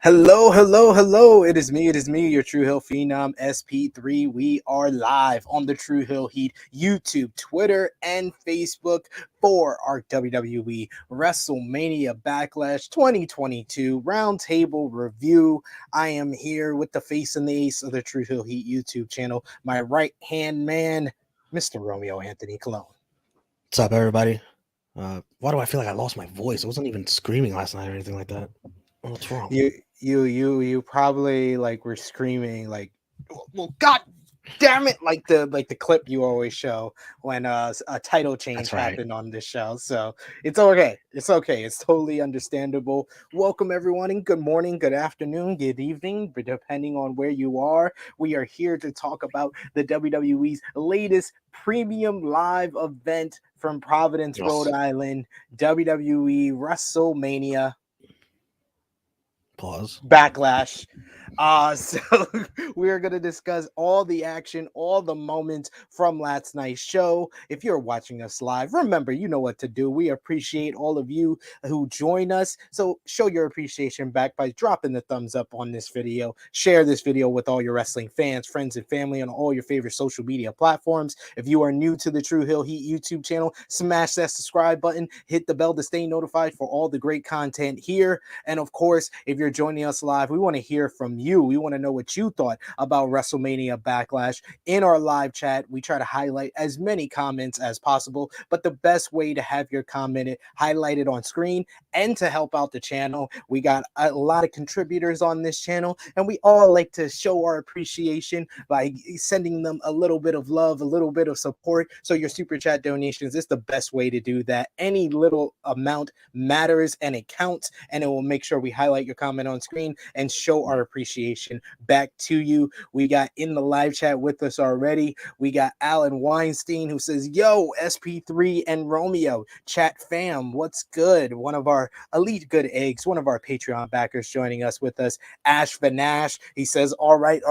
Hello, hello, hello. It is me, your True Hill Phenom SP3. We are live on the True Hill Heat YouTube, Twitter, and Facebook for our WWE WrestleMania Backlash 2022 Roundtable review. I am here with the face and the ace of the True Hill Heat YouTube channel, my right-hand man, Mr. Romeo Anthony Cologne. What's up, everybody? Why do I feel like I lost my voice? I wasn't even screaming last night or anything like that. What's wrong? You probably were screaming well, God damn it, like the clip you always show when a title change happened on this show. So it's okay. It's totally understandable. Welcome everyone, and good morning, good afternoon, good evening, but depending on where you are. We are here to talk about the WWE's latest premium live event from Providence, Rhode Island, WWE WrestleMania Backlash. So we're going to discuss all the action, all the moments from last night's show. If you're watching us live, remember, you know what to do. We appreciate all of you who join us. So show your appreciation back by dropping the thumbs up on this video. Share this video with all your wrestling fans, friends, and family on all your favorite social media platforms. If you are new to the True Hill Heat YouTube channel, smash that subscribe button, hit the bell to stay notified for all the great content here. And of course, if you're joining us live, we want to hear from you. We want to know what you thought about WrestleMania Backlash. In our live chat, we try to highlight as many comments as possible, but the best way to have your comment highlighted on screen and to help out the channel, we got a lot of contributors on this channel, and we all like to show our appreciation by sending them a little bit of love, a little bit of support. So your super chat donations is the best way to do that. Any little amount matters and it counts, and it will make sure we highlight your comment on screen and show our appreciation back to you. We got in the live chat with us already. We got Alan Weinstein, who says, yo, SP3 and Romeo, chat fam, what's good? One of our elite good eggs, one of our Patreon backers joining us with us. Ash Vanash, he says, all right.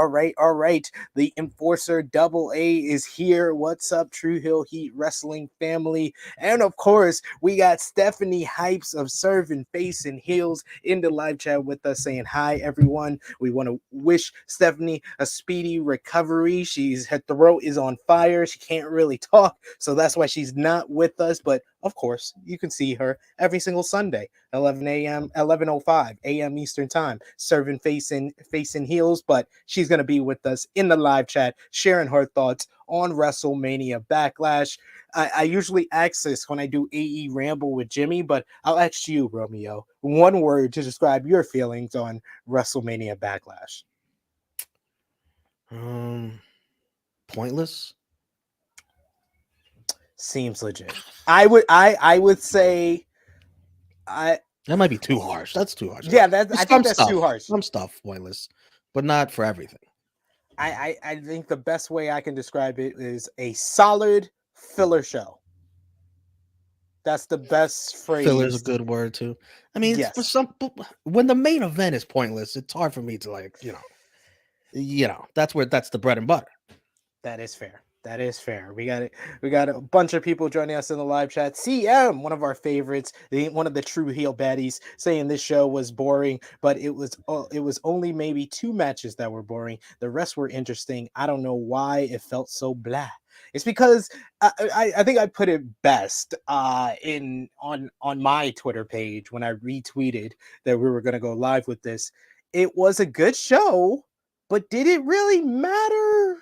The Enforcer Double A is here. What's up, True Hill Heat Wrestling family? And of course, we got Stephanie Hypes of Serving Face and Heels in the live chat with us, saying hi everyone. We want to wish Stephanie a speedy recovery. Her throat is on fire. She can't really talk, so that's why she's not with us. But of course, you can see her every single Sunday, 11:05 a.m. Eastern Time, serving face and heels. But she's gonna be with us in the live chat, sharing her thoughts on WrestleMania Backlash. I usually ask this when I do AE Ramble with Jimmy, but I'll ask you, Romeo, one word to describe your feelings on WrestleMania Backlash. Pointless. Seems legit. I would say that might be too harsh. That's too harsh. Yeah, I think that's too harsh. Some stuff pointless, but not for everything. I think the best way I can describe it is a solid filler show. That's the best phrase. Filler's a good word too. I mean, yes. For some, when the main event is pointless, it's hard for me to that's the bread and butter. That is fair. We got a bunch of people joining us in the live chat. CM, one of our favorites, one of the true heel baddies, saying this show was boring, but it was only maybe 2 matches that were boring. The rest were interesting. I don't know why it felt so blah. It's because I think I put it best on my Twitter page when I retweeted that we were going to go live with this. It was a good show, but did it really matter?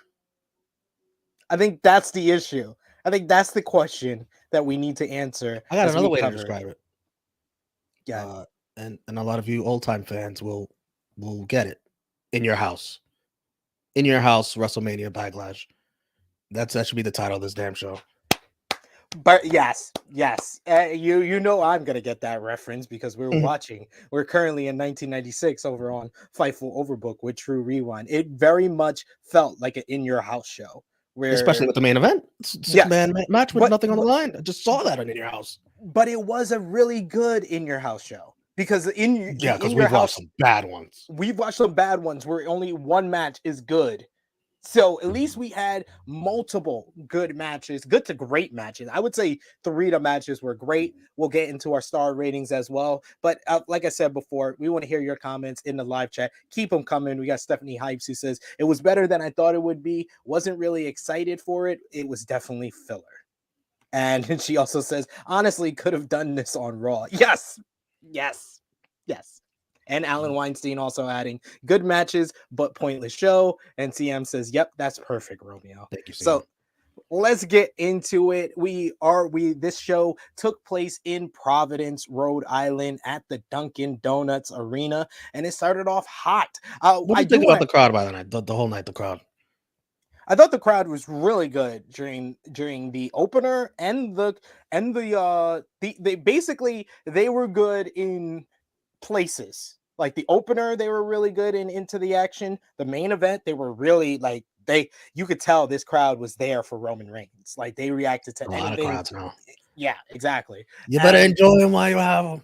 I think that's the issue. I think that's the question that we need to answer. I got another way to describe it. Yeah. And a lot of you old-time fans will get it. In your house, WrestleMania Backlash. That should be the title of this damn show. But yes. You know I'm gonna get that reference because we're watching. We're currently in 1996 over on Fightful Overbook with True Rewind. It very much felt like an in your house show. Especially with the main event. Six-man match with nothing on the line. I just saw that in your house. But it was a really good in your house show. Because we've watched some bad ones. We've watched some bad ones where only one match is good. So at least we had multiple good matches, good to great matches. I would say 3 of the matches were great. We'll get into our star ratings as well. But like I said before, we want to hear your comments in the live chat. Keep them coming. We got Stephanie Hypes who says it was better than I thought it would be. Wasn't really excited for it. It was definitely filler. And she also says, honestly, could have done this on Raw. Yes, yes, yes. And Alan Weinstein also adding good matches, but pointless show. And CM says, yep, that's perfect, Romeo. Thank you, So let's get into it. This show took place in Providence, Rhode Island at the Dunkin' Donuts Arena, and it started off hot. What do you think about the crowd by the night? The whole night, the crowd. I thought the crowd was really good during the opener and they basically they were good in places. Like the opener, they were really good in Into the Action. The main event, they were really like you could tell this crowd was there for Roman Reigns. Like they reacted to a lot anything. of crowds now. Yeah, exactly. You better enjoy him while you have him.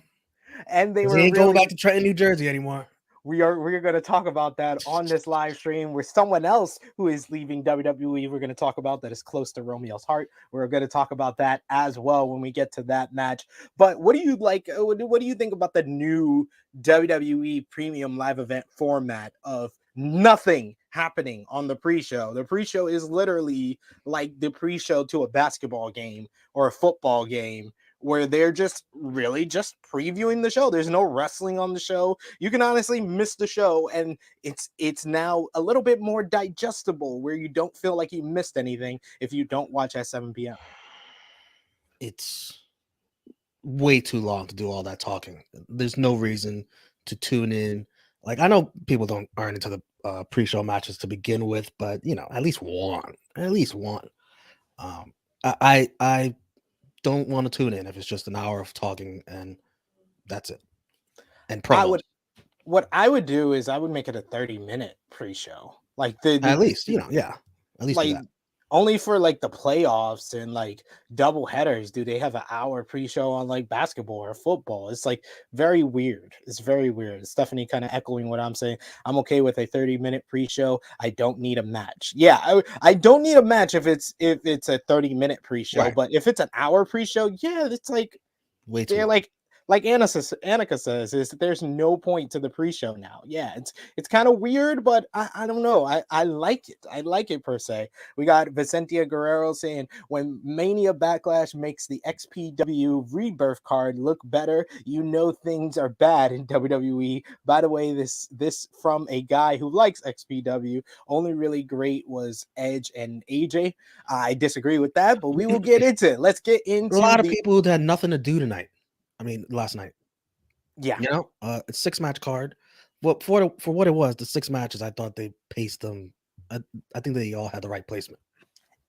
And they were he ain't really going back to Trenton, New Jersey anymore. We're going to talk about that on this live stream with someone else who is leaving WWE. We're going to talk about that is close to Romeo's heart. We're going to talk about that as well when we get to that match. But what do you like? What do you think about the new WWE Premium Live Event format of nothing happening on the pre-show? The pre-show is literally like the pre-show to a basketball game or a football game, where they're just really just previewing the show. There's no wrestling on the show. You can honestly miss the show, and it's now a little bit more digestible, where you don't feel like you missed anything if you don't watch at 7 p.m. It's way too long to do all that talking. There's no reason to tune in. Like, I know people aren't into the pre-show matches to begin with, but at least one. I don't want to tune in if it's just an hour of talking and that's it. And promos. What I would do is I would make it a 30-minute pre-show. Like at least, at least like only for like the playoffs and like double headers. Do they have an hour pre-show on like basketball or football? It's like very weird. It's very weird. Stephanie kind of echoing what I'm saying. I'm okay with a 30-minute pre-show. I don't need a match. Yeah, I don't need a match if it's a 30-minute pre-show. Right. But if it's an hour pre-show, yeah, it's like way too long. Like Annika says, is there's no point to the pre-show now. Yeah, it's kind of weird, but I don't know. I like it. I like it per se. We got Vicentia Guerrero saying, when Mania Backlash makes the XPW Rebirth card look better, things are bad in WWE. By the way, this from a guy who likes XPW. Only really great was Edge and AJ. I disagree with that, but we will get into it. Let's get into a lot of people who had nothing to do tonight. Last night. Yeah. It's 6-match card. Well, for what it was, the 6 matches, I thought they paced them. I think they all had the right placement.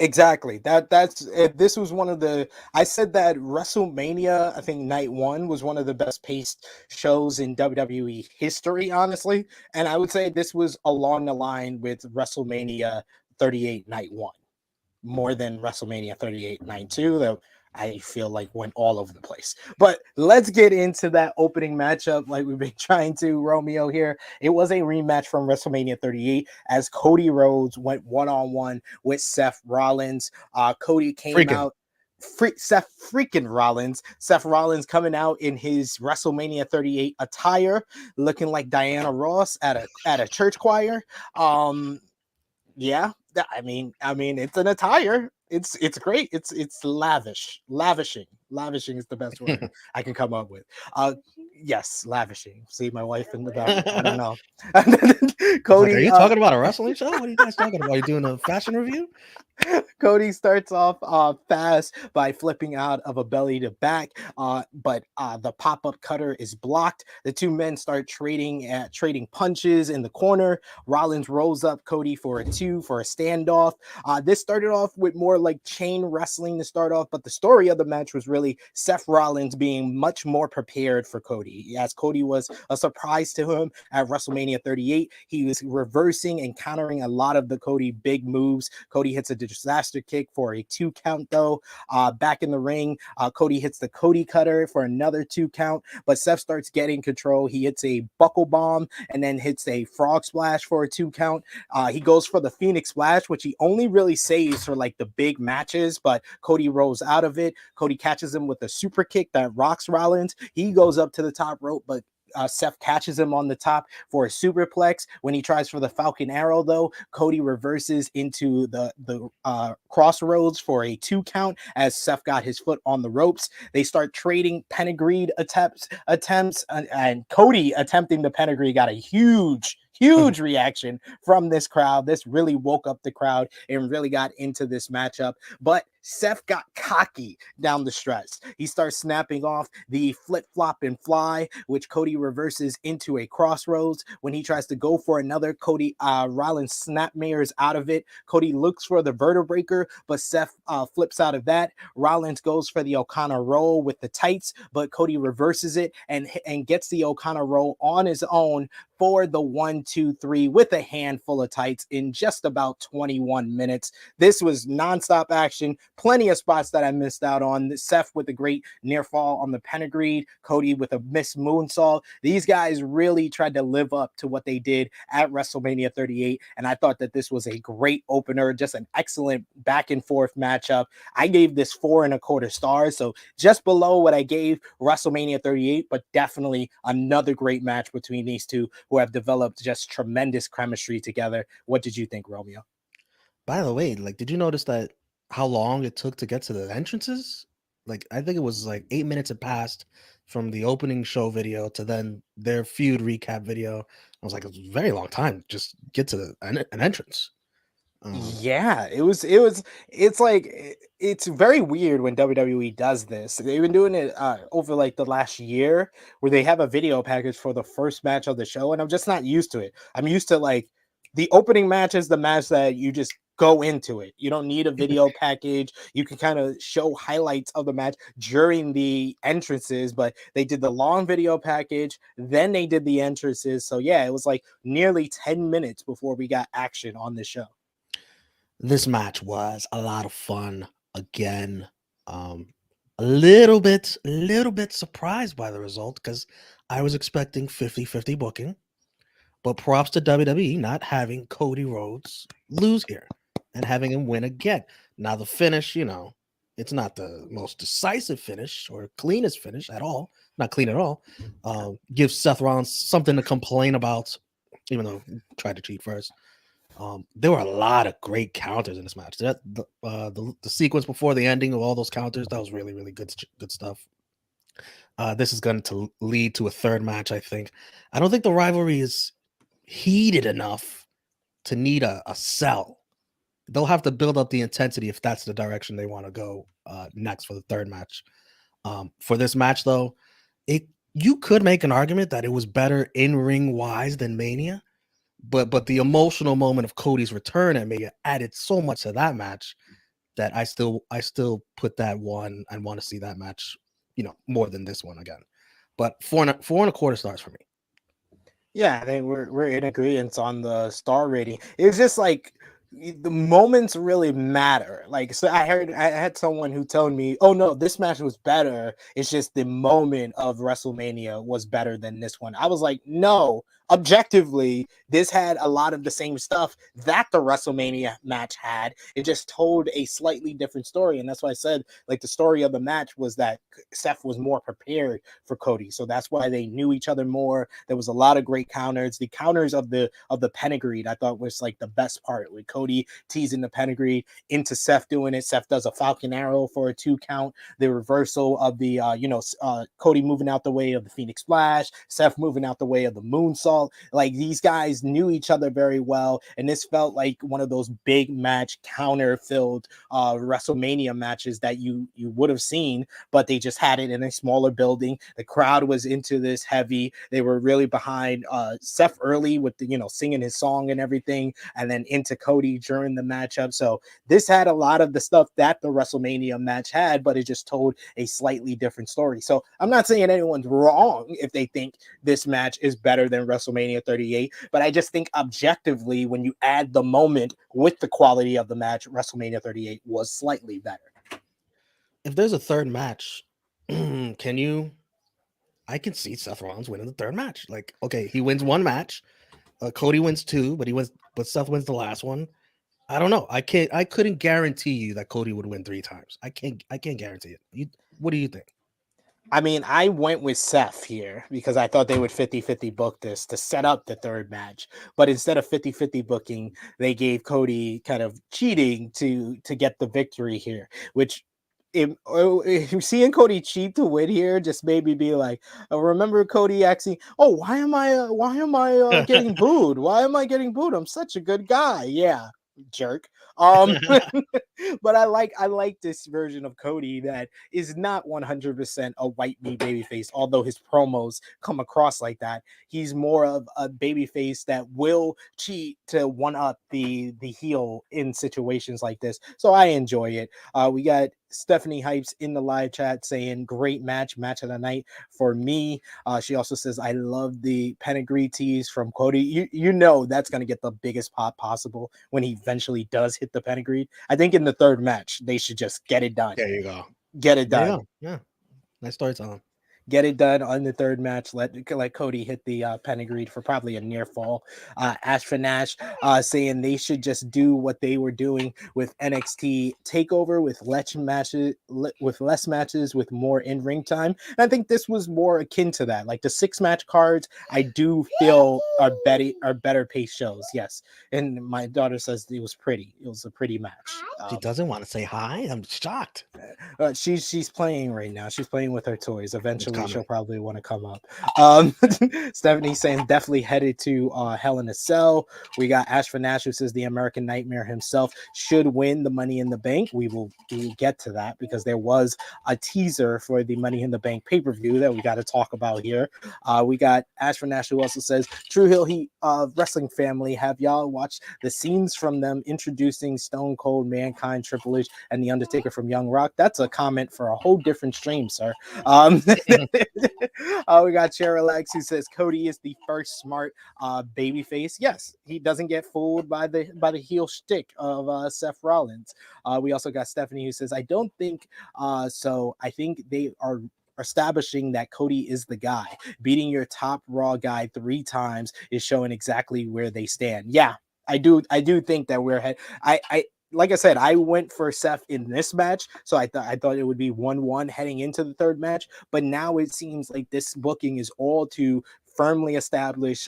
Exactly. This was one of the. I said that WrestleMania, I think night 1 was one of the best paced shows in WWE history, honestly. And I would say this was along the line with WrestleMania 38 night 1, more than WrestleMania 38 night 2, though. I feel like went all over the place. But let's get into that opening matchup like we've been trying to, Romeo, here. It was a rematch from WrestleMania 38 as Cody Rhodes went one-on-one with Seth Rollins. Cody came out. Seth Rollins coming out in his WrestleMania 38 attire, looking like Diana Ross at a church choir. Yeah, I mean, it's an attire. It's great. It's lavishing is the best word I can come up with. Yes, lavishing. See my wife in the back. I don't know. Cody, are you talking about a wrestling show? What are you guys talking about? Are you doing a fashion review? Cody starts off fast by flipping out of a belly to back, but the pop-up cutter is blocked. The two men start trading punches in the corner. Rollins rolls up Cody for a standoff. This started off with more like chain wrestling to start off, but the story of the match was really Seth Rollins being much more prepared for Cody. Cody, as Cody was a surprise to him at WrestleMania 38. He was reversing and countering a lot of the Cody big moves. Cody hits a disaster kick for a 2 count though. Back in the ring, Cody hits the Cody cutter for another 2 count, but Seth starts getting control. He hits a buckle bomb and then hits a frog splash for a 2 count. He goes for the Phoenix Splash, which he only really saves for like the big matches, but Cody rolls out of it. Cody catches him with a super kick that rocks Rollins. He goes up to the top rope, but Seth catches him on the top for a superplex. When he tries for the Falcon Arrow, though, Cody reverses into the crossroads for a 2 count as Seth got his foot on the ropes. They start trading pedigree attempts, and Cody attempting the pedigree got a huge reaction from this crowd. This really woke up the crowd and really got into this matchup. But Seth got cocky down the stretch. He starts snapping off the flip flop and fly, which Cody reverses into a crossroads. When he tries to go for another, Rollins snapmares out of it. Cody looks for the vertebraker, but Seth flips out of that. Rollins goes for the O'Connor roll with the tights, but Cody reverses it and gets the O'Connor roll on his own for the 1-2-3 with a handful of tights in just about 21 minutes. This was nonstop action. Plenty of spots that I missed out on. Seth with a great near fall on the pedigree. Cody with a missed moonsault. These guys really tried to live up to what they did at WrestleMania 38. And I thought that this was a great opener, just an excellent back and forth matchup. I gave this 4.25 stars. So just below what I gave WrestleMania 38, but definitely another great match between these two who have developed just tremendous chemistry together. What did you think, Romeo? By the way, like, did you notice that how long it took to get to the entrances? Like, I think it was like 8 minutes had passed from the opening show video to then their feud recap video. I was like, it's a very long time. Just get to an entrance. Yeah, it's very weird when WWE does this. They've been doing it over like the last year where they have a video package for the first match of the show, and I'm just not used to it. I'm used to like the opening match is the match that you just go into it. You don't need a video package. You can kind of show highlights of the match during the entrances, but they did the long video package, then they did the entrances. So yeah, it was like nearly 10 minutes before we got action on the show. This match was a lot of fun again. A little bit surprised by the result because I was expecting 50-50 booking, but props to WWE not having Cody Rhodes lose here and having him win again. Now the finish, it's not the most decisive finish or cleanest finish at all. Not clean at all. Gives Seth Rollins something to complain about, even though he tried to cheat first. There were a lot of great counters in this match. The sequence before the ending of all those counters, that was really, really good stuff. This is going to lead to a third match, I think. I don't think the rivalry is heated enough to need a sell. They'll have to build up the intensity if that's the direction they want to go next for the third match. For this match, though, you could make an argument that it was better in-ring wise than Mania. But the emotional moment of Cody's return at Mania added so much to that match that I still put that one and want to see that match, more than this one again. But 4.25 stars for me. Yeah, I think we're in agreement on the star rating. It's just like the moments really matter. Like, so I had someone who told me, "Oh no, this match was better. It's just the moment of WrestleMania was better than this one." I was like, "No, objectively, this had a lot of the same stuff that the WrestleMania match had. It just told a slightly different story." And that's why I said, like, the story of the match was that Seth was more prepared for Cody. So that's why they knew each other more. There was a lot of great counters. The counters of the pedigree, I thought was like the best part, with Cody teasing the pedigree into Seth doing it. Seth does a Falcon Arrow for a 2 count. The reversal of the Cody moving out the way of the Phoenix Splash, Seth moving out the way of the moonsault. Like, these guys knew each other very well, and this felt like one of those big match counter filled WrestleMania matches that you would have seen, but they just had it in a smaller building. The crowd was into this heavy. They were really behind Seth early with the singing his song and everything, and then into Cody Cody during the matchup. So this had a lot of the stuff that the WrestleMania match had, but it just told a slightly different story. So I'm not saying anyone's wrong if they think this match is better than WrestleMania 38, but I just think objectively, when you add the moment with the quality of the match, WrestleMania 38 was slightly better. If there's a third match, I can see Seth Rollins winning the third match. Like, okay, he wins one match, Cody wins two, but Seth wins the last one. I don't know. I couldn't guarantee you that Cody would win 3 times. I can't guarantee it. What do you think? I mean, I went with Seth here because I thought they would 50-50 book this to set up the third match. But instead of 50-50 booking, they gave Cody kind of cheating to get the victory here, which seeing Cody cheat to win here just made me be like, remember Cody asking, "Oh, why am I getting booed? Why am I getting booed? I'm such a good guy." Yeah, jerk. But I like this version of Cody that is not 100% a white meat babyface, although his promos come across like that. He's more of a babyface that will cheat to one up the heel in situations like this. So I enjoy it. We got Stephanie Hypes in the live chat saying great match of the night for me. She also says I love the pedigree tease from Cody. You know that's going to get the biggest pop possible when he eventually does hit the pedigree. I think in the third match they should just get it done. There you go. Get it done. Yeah, nice storytelling. Get it done on the third match. Let Cody hit the pedigree for probably a near fall. Ash for Nash saying they should just do what they were doing with NXT Takeover with less matches with more in ring time. And I think this was more akin to that. Like the 6-match cards, I do feel are better paced shows. Yes, and my daughter says it was pretty. It was a pretty match. She doesn't want to say hi. I'm shocked. She's playing right now. She's playing with her toys. Eventually she'll probably want to come up. Stephanie saying definitely headed to Hell in a Cell. We got Ash for Nash who says the American Nightmare himself should win the Money in the Bank. We will get to that because there was a teaser for the Money in the Bank pay-per-view that we got to talk about here. We got Ash for Nash who also says True Hill Heat Wrestling family, have y'all watched the scenes from them introducing Stone Cold, Mankind, Triple H, and The Undertaker from Young Rock? That's a comment for a whole different stream, sir. We got Alex who says Cody is the first smart babyface. Yes, he doesn't get fooled by the heel shtick of Seth Rollins. We also got Stephanie who says I don't think so. I think they are establishing that Cody is the guy. Beating your top Raw guy 3 times is showing exactly where they stand. Yeah, I do think that we're ahead. I like I said, I went for Seth in this match, so I thought it would be 1-1 heading into the third match. But now it seems like this booking is all to firmly establish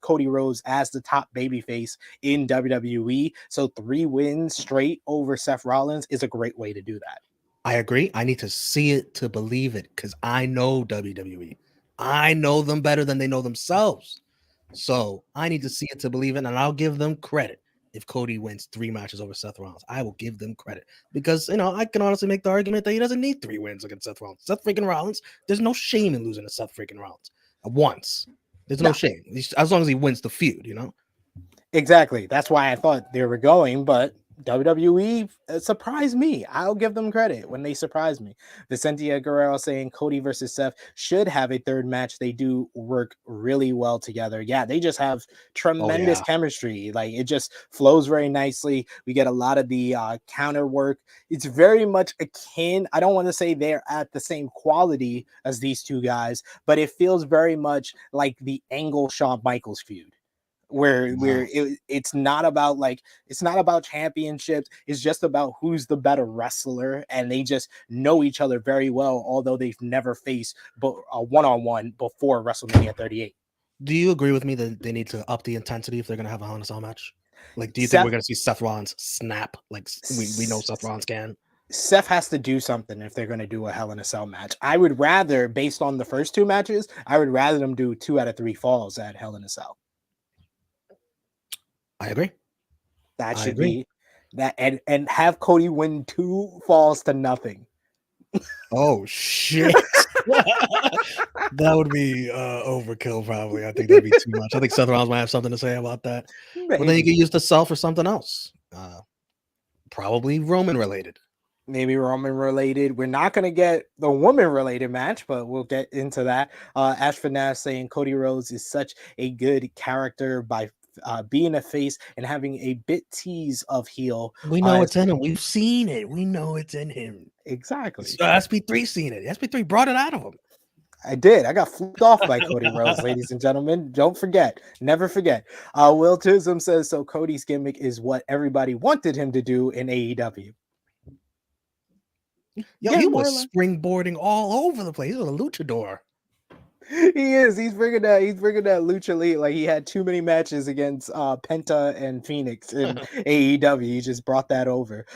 Cody Rhodes as the top babyface in WWE. So 3 wins straight over Seth Rollins is a great way to do that. I agree. I need to see it to believe it because I know WWE. I know them better than they know themselves. So I need to see it to believe it, and I'll give them credit. If Cody wins 3 matches over Seth Rollins, I will give them credit because I can honestly make the argument that he doesn't need 3 wins against Seth Rollins. Seth freaking Rollins, there's no shame in losing to Seth freaking Rollins once. There's no shame as long as he wins the feud. Exactly. That's why I thought they were going, but WWE surprised me. I'll give them credit when they surprised me. Vicentia Guerrero saying Cody versus Seth should have a third match. They do work really well together. Yeah, they just have tremendous chemistry. Like it just flows very nicely. We get a lot of the counter work. It's very much akin. I don't want to say they're at the same quality as these two guys, but it feels very much like the Angle Shawn Michaels feud. Where it's not about championships. It's just about who's the better wrestler, and they just know each other very well, although they've never faced a one-on-one before WrestleMania 38. Do you agree with me that they need to up the intensity if they're going to have a Hell in a Cell match? Like, do you think we're going to see Seth Rollins snap like we know Seth Rollins can? Seth has to do something if they're going to do a Hell in a Cell match. I would rather, based on the first 2 matches, I would rather them do 2 out of 3 falls at Hell in a Cell. I agree. That should be that, and have Cody win 2 falls to nothing. Oh shit. That would be overkill probably. I think that'd be too much. I think Seth Rollins might have something to say about that. Maybe. But then you could use the cell for something else. Probably Roman related. Maybe Roman related. We're not going to get the woman related match, but we'll get into that. Ash Finesse saying Cody Rhodes is such a good character by being a face and having a bit tease of heel. We know it's in him. We've seen it. We know it's in him. Exactly. SB3 seen it. SB3 brought it out of him. I did. I got flipped off by Cody Rhodes, ladies and gentlemen. Don't forget. Never forget. Will Chisholm says, so Cody's gimmick is what everybody wanted him to do in AEW. Yo, he was springboarding all over the place. He was a luchador. He is. He's bringing that lucha elite. Like, he had too many matches against Penta and Phoenix in AEW. He just brought that over.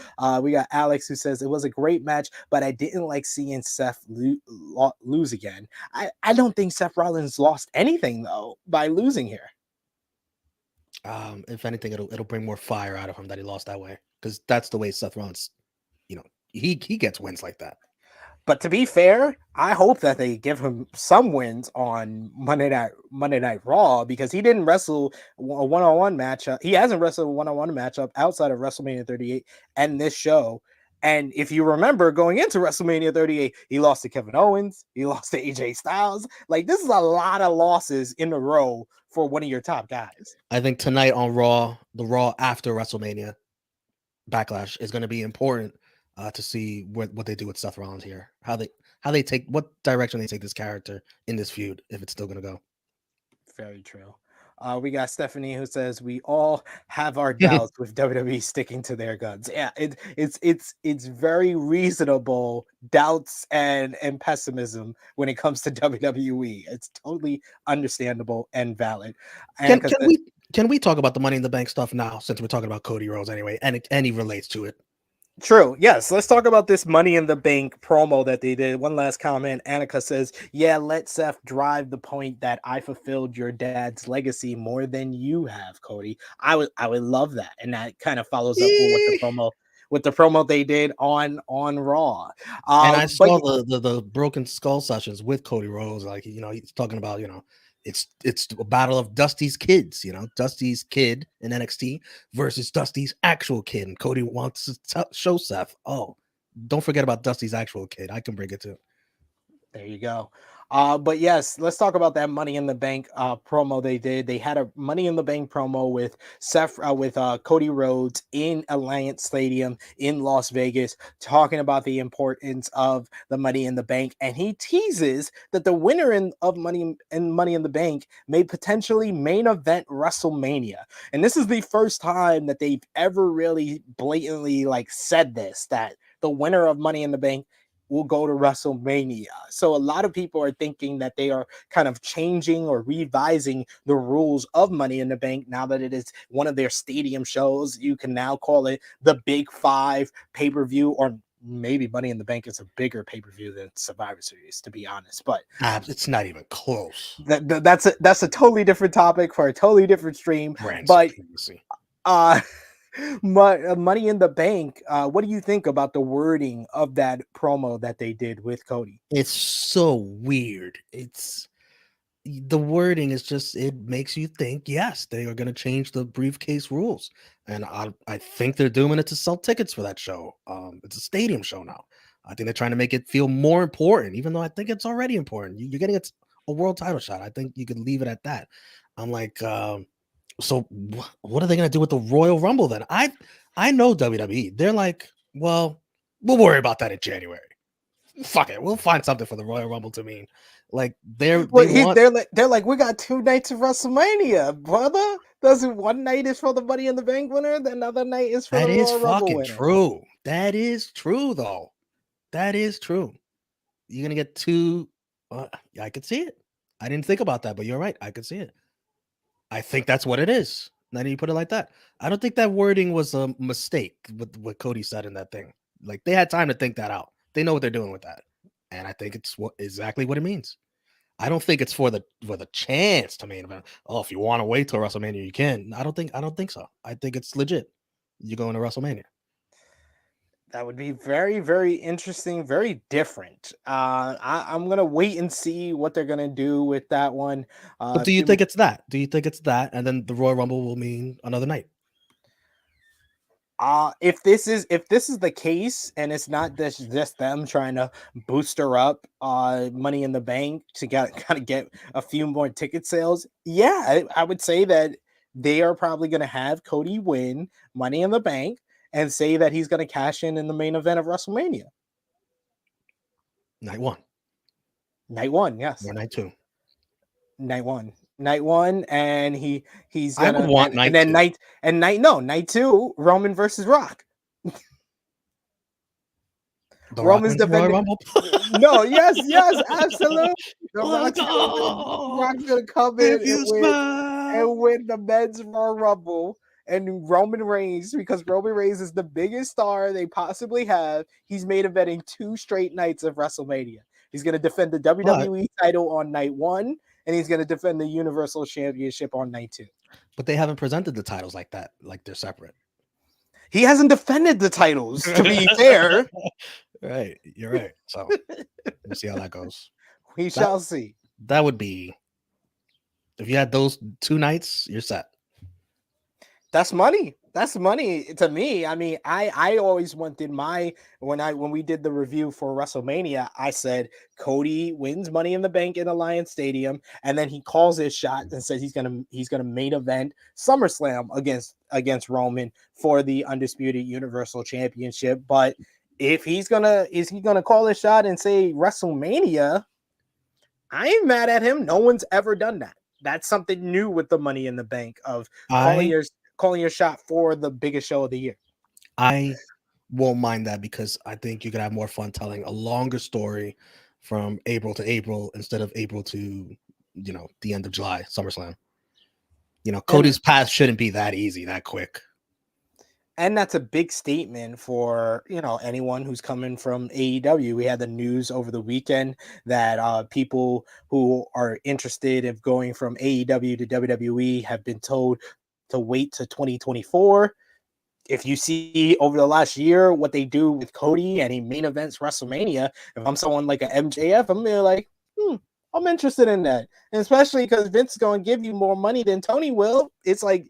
We got Alex who says it was a great match, but I didn't like seeing Seth lose again. I don't think Seth Rollins lost anything though by losing here. If anything, it'll bring more fire out of him that he lost that way, because that's the way Seth Rollins, he gets wins like that. But to be fair, I hope that they give him some wins on Monday Night Raw, because he didn't wrestle a one-on-one matchup. He hasn't wrestled a one-on-one matchup outside of WrestleMania 38 and this show. And if you remember, going into WrestleMania 38, he lost to Kevin Owens. He lost to AJ Styles. Like, this is a lot of losses in a row for one of your top guys. I think tonight on Raw, the Raw after WrestleMania Backlash, is going to be important to see what they do with Seth Rollins here, how they take, what direction they take this character in this feud, if it's still going to go. Very true. We got Stephanie who says we all have our doubts with WWE sticking to their guns. Yeah, it's very reasonable doubts and pessimism when it comes to WWE. It's totally understandable and valid. And can we talk about the Money in the Bank stuff now, since we're talking about Cody Rhodes anyway, and he relates to it? True. Yes. Let's talk about this Money in the Bank promo that they did. One last comment. Annika says, yeah, let Seth drive the point that I fulfilled your dad's legacy more than you have, Cody. I would love that. And that kind of follows up with the promo they did on Raw. And I saw the Broken Skull sessions with Cody Rhodes. Like, he's talking about, it's a battle of Dusty's kids, Dusty's kid in NXT versus Dusty's actual kid. And Cody wants to show Seth, oh, don't forget about Dusty's actual kid. I can bring it too. There you go. But yes, let's talk about that Money in the Bank promo they did. They had a Money in the Bank promo with Cody Rhodes in Alliance Stadium in Las Vegas, talking about the importance of the Money in the Bank, and he teases that the winner of Money in the Bank may potentially main event WrestleMania. And this is the first time that they've ever really blatantly said this, that the winner of Money in the Bank will go to WrestleMania. So a lot of people are thinking that they are kind of changing or revising the rules of Money in the Bank now that it is one of their stadium shows. You can now call it the Big Five pay-per-view, or maybe Money in the Bank is a bigger pay-per-view than Survivor Series, to be honest. But it's not even close. That's a totally different topic for a totally different stream. Money in the Bank, what do you think about the wording of that promo that they did with Cody? It's so weird. The wording is just, it makes you think, yes, they are going to change the briefcase rules. And I think they're doing it to sell tickets for that show. It's a stadium show now. I think they're trying to make it feel more important, even though I think it's already important. You're getting a world title shot. I think you could leave it at that. I'm like, so what are they going to do with the Royal Rumble then? I know WWE. They're like, well, we'll worry about that in January. Fuck it, we'll find something for the Royal Rumble to mean. Like, they're like, we got 2 nights of WrestleMania, brother. Doesn't one night is for the Money in the Bank winner, the other night is for the Royal Rumble winner. True. That is true, though. That is true. You're gonna get 2. I could see it. I didn't think about that, but you're right. I could see it. I think that's what it is. Now that you put it like that, I don't think that wording was a mistake with what Cody said in that thing. Like, they had time to think that out. They know what they're doing with that, and I think it's exactly what it means. I don't think it's for the chance to main event. Oh, if you want to wait till WrestleMania, you can. I don't think so. I think it's legit. You're going to WrestleMania. That would be very, very interesting, very different. I'm gonna wait and see what they're gonna do with that one. But do you think it's that? Do you think it's that, and then the Royal Rumble will mean another night? If this is the case, and it's not just them trying to booster up Money in the Bank to kind of get a few more ticket sales, yeah, I would say that they are probably going to have Cody win Money in the Bank and say that he's going to cash in the main event of WrestleMania. Night one. Night one, yes. Or night two. Night one, and he's I would gonna want night then two. night two, Roman versus Rock. The Rock Roman's wins the Royal defending. Rumble. No, yes, absolutely. The Let's Rock's go. gonna come in If you smile. and win the men's Royal Rumble. And Roman Reigns, because Roman Reigns is the biggest star they possibly have, he's made eventing 2 straight nights of WrestleMania. He's going to defend the WWE title on night 1, and he's going to defend the Universal Championship on night 2. But they haven't presented the titles like that, like they're separate. He hasn't defended the titles, to be fair. Right, you're right. So we'll see how that goes. We shall see. That would be, if you had those 2 nights, you're set. That's money. That's money to me. I mean, I always wanted when we did the review for WrestleMania, I said Cody wins Money in the Bank in Alliance Stadium, and then he calls his shot and says he's gonna main event SummerSlam against Roman for the undisputed Universal Championship. But if he's gonna call his shot and say WrestleMania, I ain't mad at him. No one's ever done that. That's something new with the Money in the Bank of calling your shot for the biggest show of the year. I won't mind that because I think you could have more fun telling a longer story from April to April instead of April to, the end of July, SummerSlam. Cody's path shouldn't be that easy, that quick. And that's a big statement for, anyone who's coming from AEW. We had the news over the weekend that people who are interested in going from AEW to WWE have been told to wait to 2024. If you see over the last year what they do with Cody and he main events WrestleMania, if I'm someone like a MJF, I'm gonna like, I'm interested in that. And especially because Vince is going to give you more money than Tony will. It's like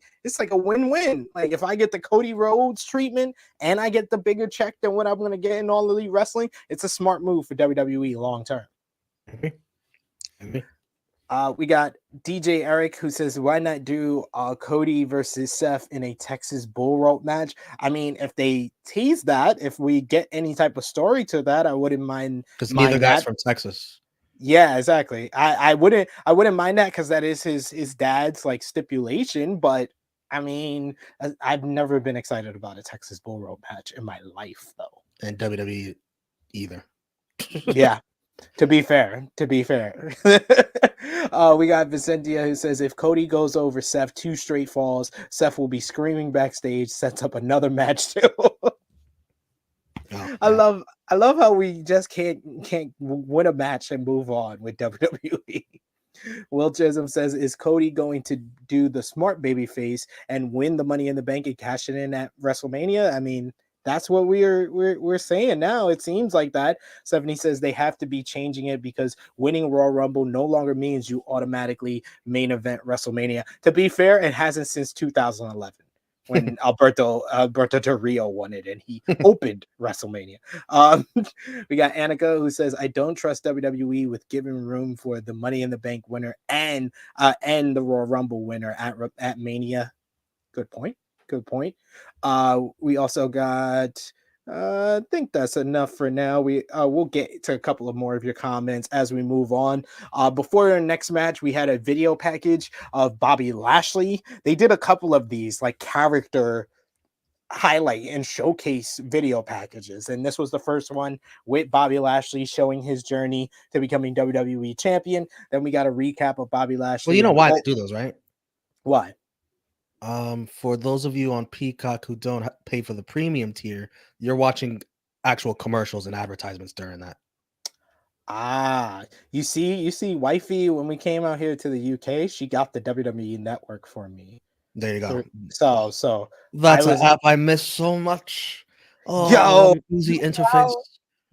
a win-win. Like if I get the Cody Rhodes treatment and I get the bigger check than what I'm going to get in All Elite Wrestling, it's a smart move for WWE long term. We got DJ Eric who says, why not do Cody versus Seth in a Texas bull rope match? I mean, if they tease that, if we get any type of story to that, I wouldn't mind. Because neither guy's from Texas. Yeah, exactly. I wouldn't mind that because that is his dad's like stipulation. But I mean, I've never been excited about a Texas bull rope match in my life, though. And WWE either. Yeah. To be fair. We got Vicentia who says if Cody goes over Seth 2 straight falls, Seth will be screaming backstage, sets up another match too. I love how we just can't win a match and move on with WWE. Will Chisholm says, is Cody going to do the smart baby face and win the Money in the Bank and cash it in at WrestleMania? I mean, that's what we're saying now. It seems like that. 70 says they have to be changing it because winning Royal Rumble no longer means you automatically main event WrestleMania. To be fair, it hasn't since 2011. When Alberto Del Rio won it and he opened WrestleMania. We got Annika who says, I don't trust WWE with giving room for the Money in the Bank winner and the Royal Rumble winner at Mania. Good point. We also got I think that's enough for now. We'll get to a couple of more of your comments as we move on. Before our next match, we had a video package of Bobby Lashley. They did a couple of these like character highlight and showcase video packages, and this was the first one with Bobby Lashley showing his journey to becoming WWE champion. Then we got a recap of Bobby Lashley. Well, you know why they do those, right? Why? For those of you on Peacock who don't pay for the premium tier, you're watching actual commercials and advertisements during that. You see, wifey, when we came out here to the UK, she got the WWE network for me. There you go. So that's an app I miss so much. Oh, easy interface.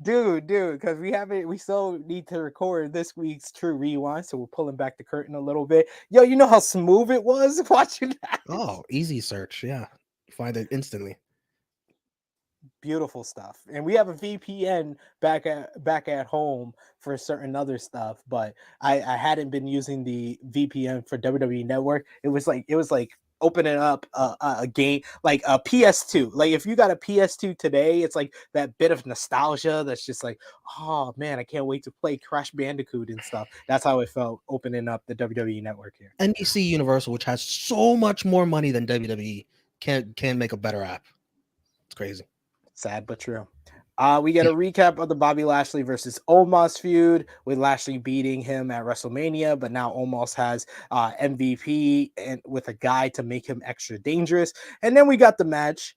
Dude, because we still need to record this week's True Rewind, so we're pulling back the curtain a little bit. Yo, you know how smooth it was watching that? Oh, easy search, yeah. Find it instantly. Beautiful stuff. And we have a VPN back at home for certain other stuff, but I hadn't been using the VPN for WWE Network. It was like opening up a game like a PS2. Like if you got a PS2 today, it's like that bit of nostalgia that's just like, oh man, I can't wait to play Crash Bandicoot and stuff. That's how it felt opening up the WWE Network here. NBC Universal, which has so much more money than WWE, can make a better app. It's crazy. Sad but true. We get a recap of the Bobby Lashley versus Omos feud, with Lashley beating him at WrestleMania, but now Omos has MVP and with a guy to make him extra dangerous. And then we got the match.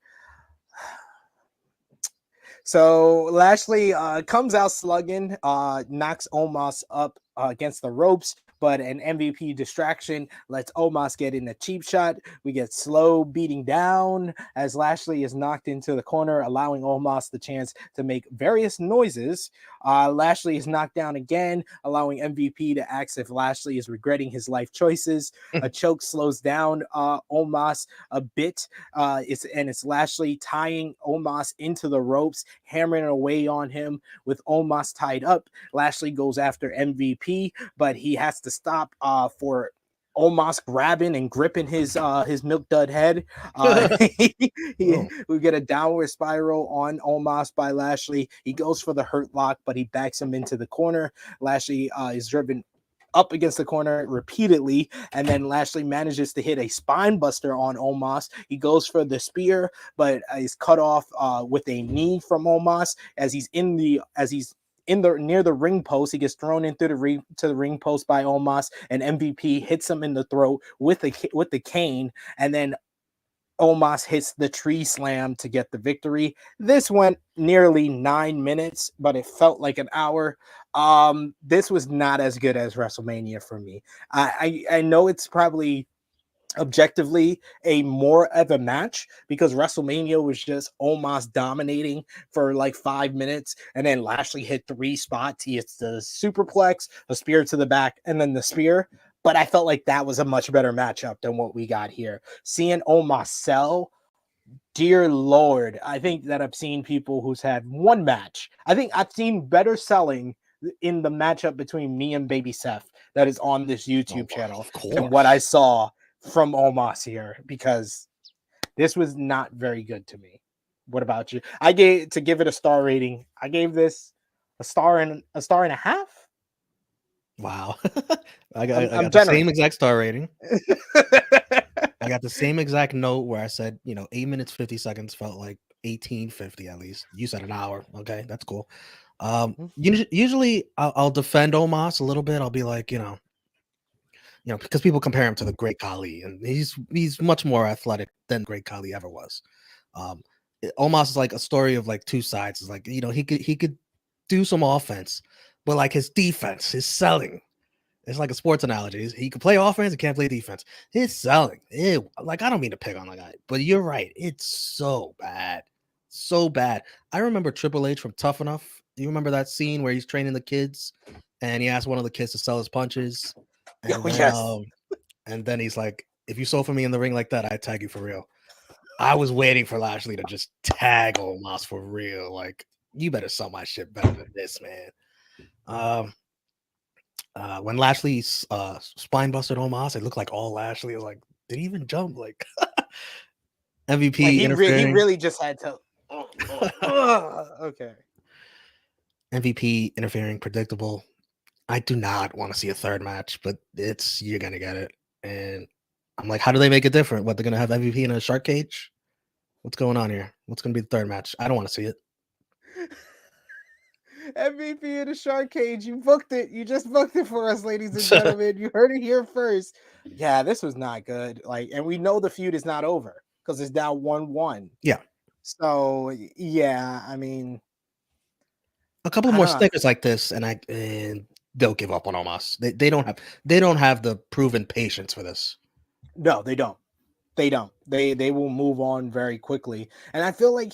So Lashley comes out slugging, knocks Omos up against the ropes, but an MVP distraction lets Omos get in a cheap shot. We get slow beating down as Lashley is knocked into the corner, allowing Omos the chance to make various noises. Lashley is knocked down again, allowing MVP to ask if Lashley is regretting his life choices. A choke slows down Omos a bit, it's Lashley tying Omos into the ropes, hammering away on him with Omos tied up. Lashley goes after MVP, but he has to stop for Omos grabbing and gripping his milk dud head. We get a downward spiral on Omos by Lashley. He goes for the hurt lock, but he backs him into the corner. Lashley is driven up against the corner repeatedly, and then Lashley manages to hit a spine buster on Omos. He goes for the spear, but is cut off with a knee from Omos as he's in the near the ring post. He gets thrown into the ring post by Omos, and MVP hits him in the throat with the cane, and then Omos hits the tree slam to get the victory. This went nearly 9 minutes, but it felt like an hour. This was not as good as WrestleMania for me. I know it's probably objectively a more of a match because WrestleMania was just Omos dominating for like 5 minutes, and then Lashley hit 3 spots. He hits the superplex, a spear to the back, and then the spear. But I felt like that was a much better matchup than what we got here. Seeing Omos sell, dear Lord, I think that I've seen people who's had one match. I think I've seen better selling in the matchup between me and Baby Seth that is on this YouTube channel than what I saw from Omos here, because this was not very good to me. What about you? To give it a star rating, I gave this a star and a half. Wow. I got I'm the same exact star rating. I got the same exact note where I said, 8 minutes 50 seconds felt like 18:50 at least. You said an hour. Okay, that's cool. Usually I'll defend Omos a little bit. I'll be like, because people compare him to the Great Khali, and he's much more athletic than Great Khali ever was. Omos is like a story of like two sides. It's like, he could do some offense, but like his defense, his selling. It's like a sports analogy. He can play offense, he can't play defense. His selling, I don't mean to pick on the guy, but you're right. It's so bad. So bad. I remember Triple H from Tough Enough. You remember that scene where he's training the kids and he asked one of the kids to sell his punches? And then he's like, if you sold for me in the ring like that, I'd tag you for real. I was waiting for Lashley to just tag Omos for real. Like, you better sell my shit better than this, man. When Lashley spine busted Omos, it looked like all Lashley. I was like, did he even jump? Like, MVP like he interfering. really just had to. Okay. MVP interfering, predictable. I do not want to see a third match, but you're gonna get it. And I'm like, how do they make it different? What, they're gonna have MVP in a shark cage? What's going on here? What's gonna be the third match? I don't want to see it. MVP in the shark cage. You booked it. You just booked it for us, ladies and gentlemen. You heard it here first. Yeah, this was not good. Like, and we know the feud is not over because it's now 1-1. Yeah. So yeah, I mean, a couple more stickers like this, and they'll give up on Omos. They don't have the proven patience for this. No, they don't. They don't. They will move on very quickly. And I feel like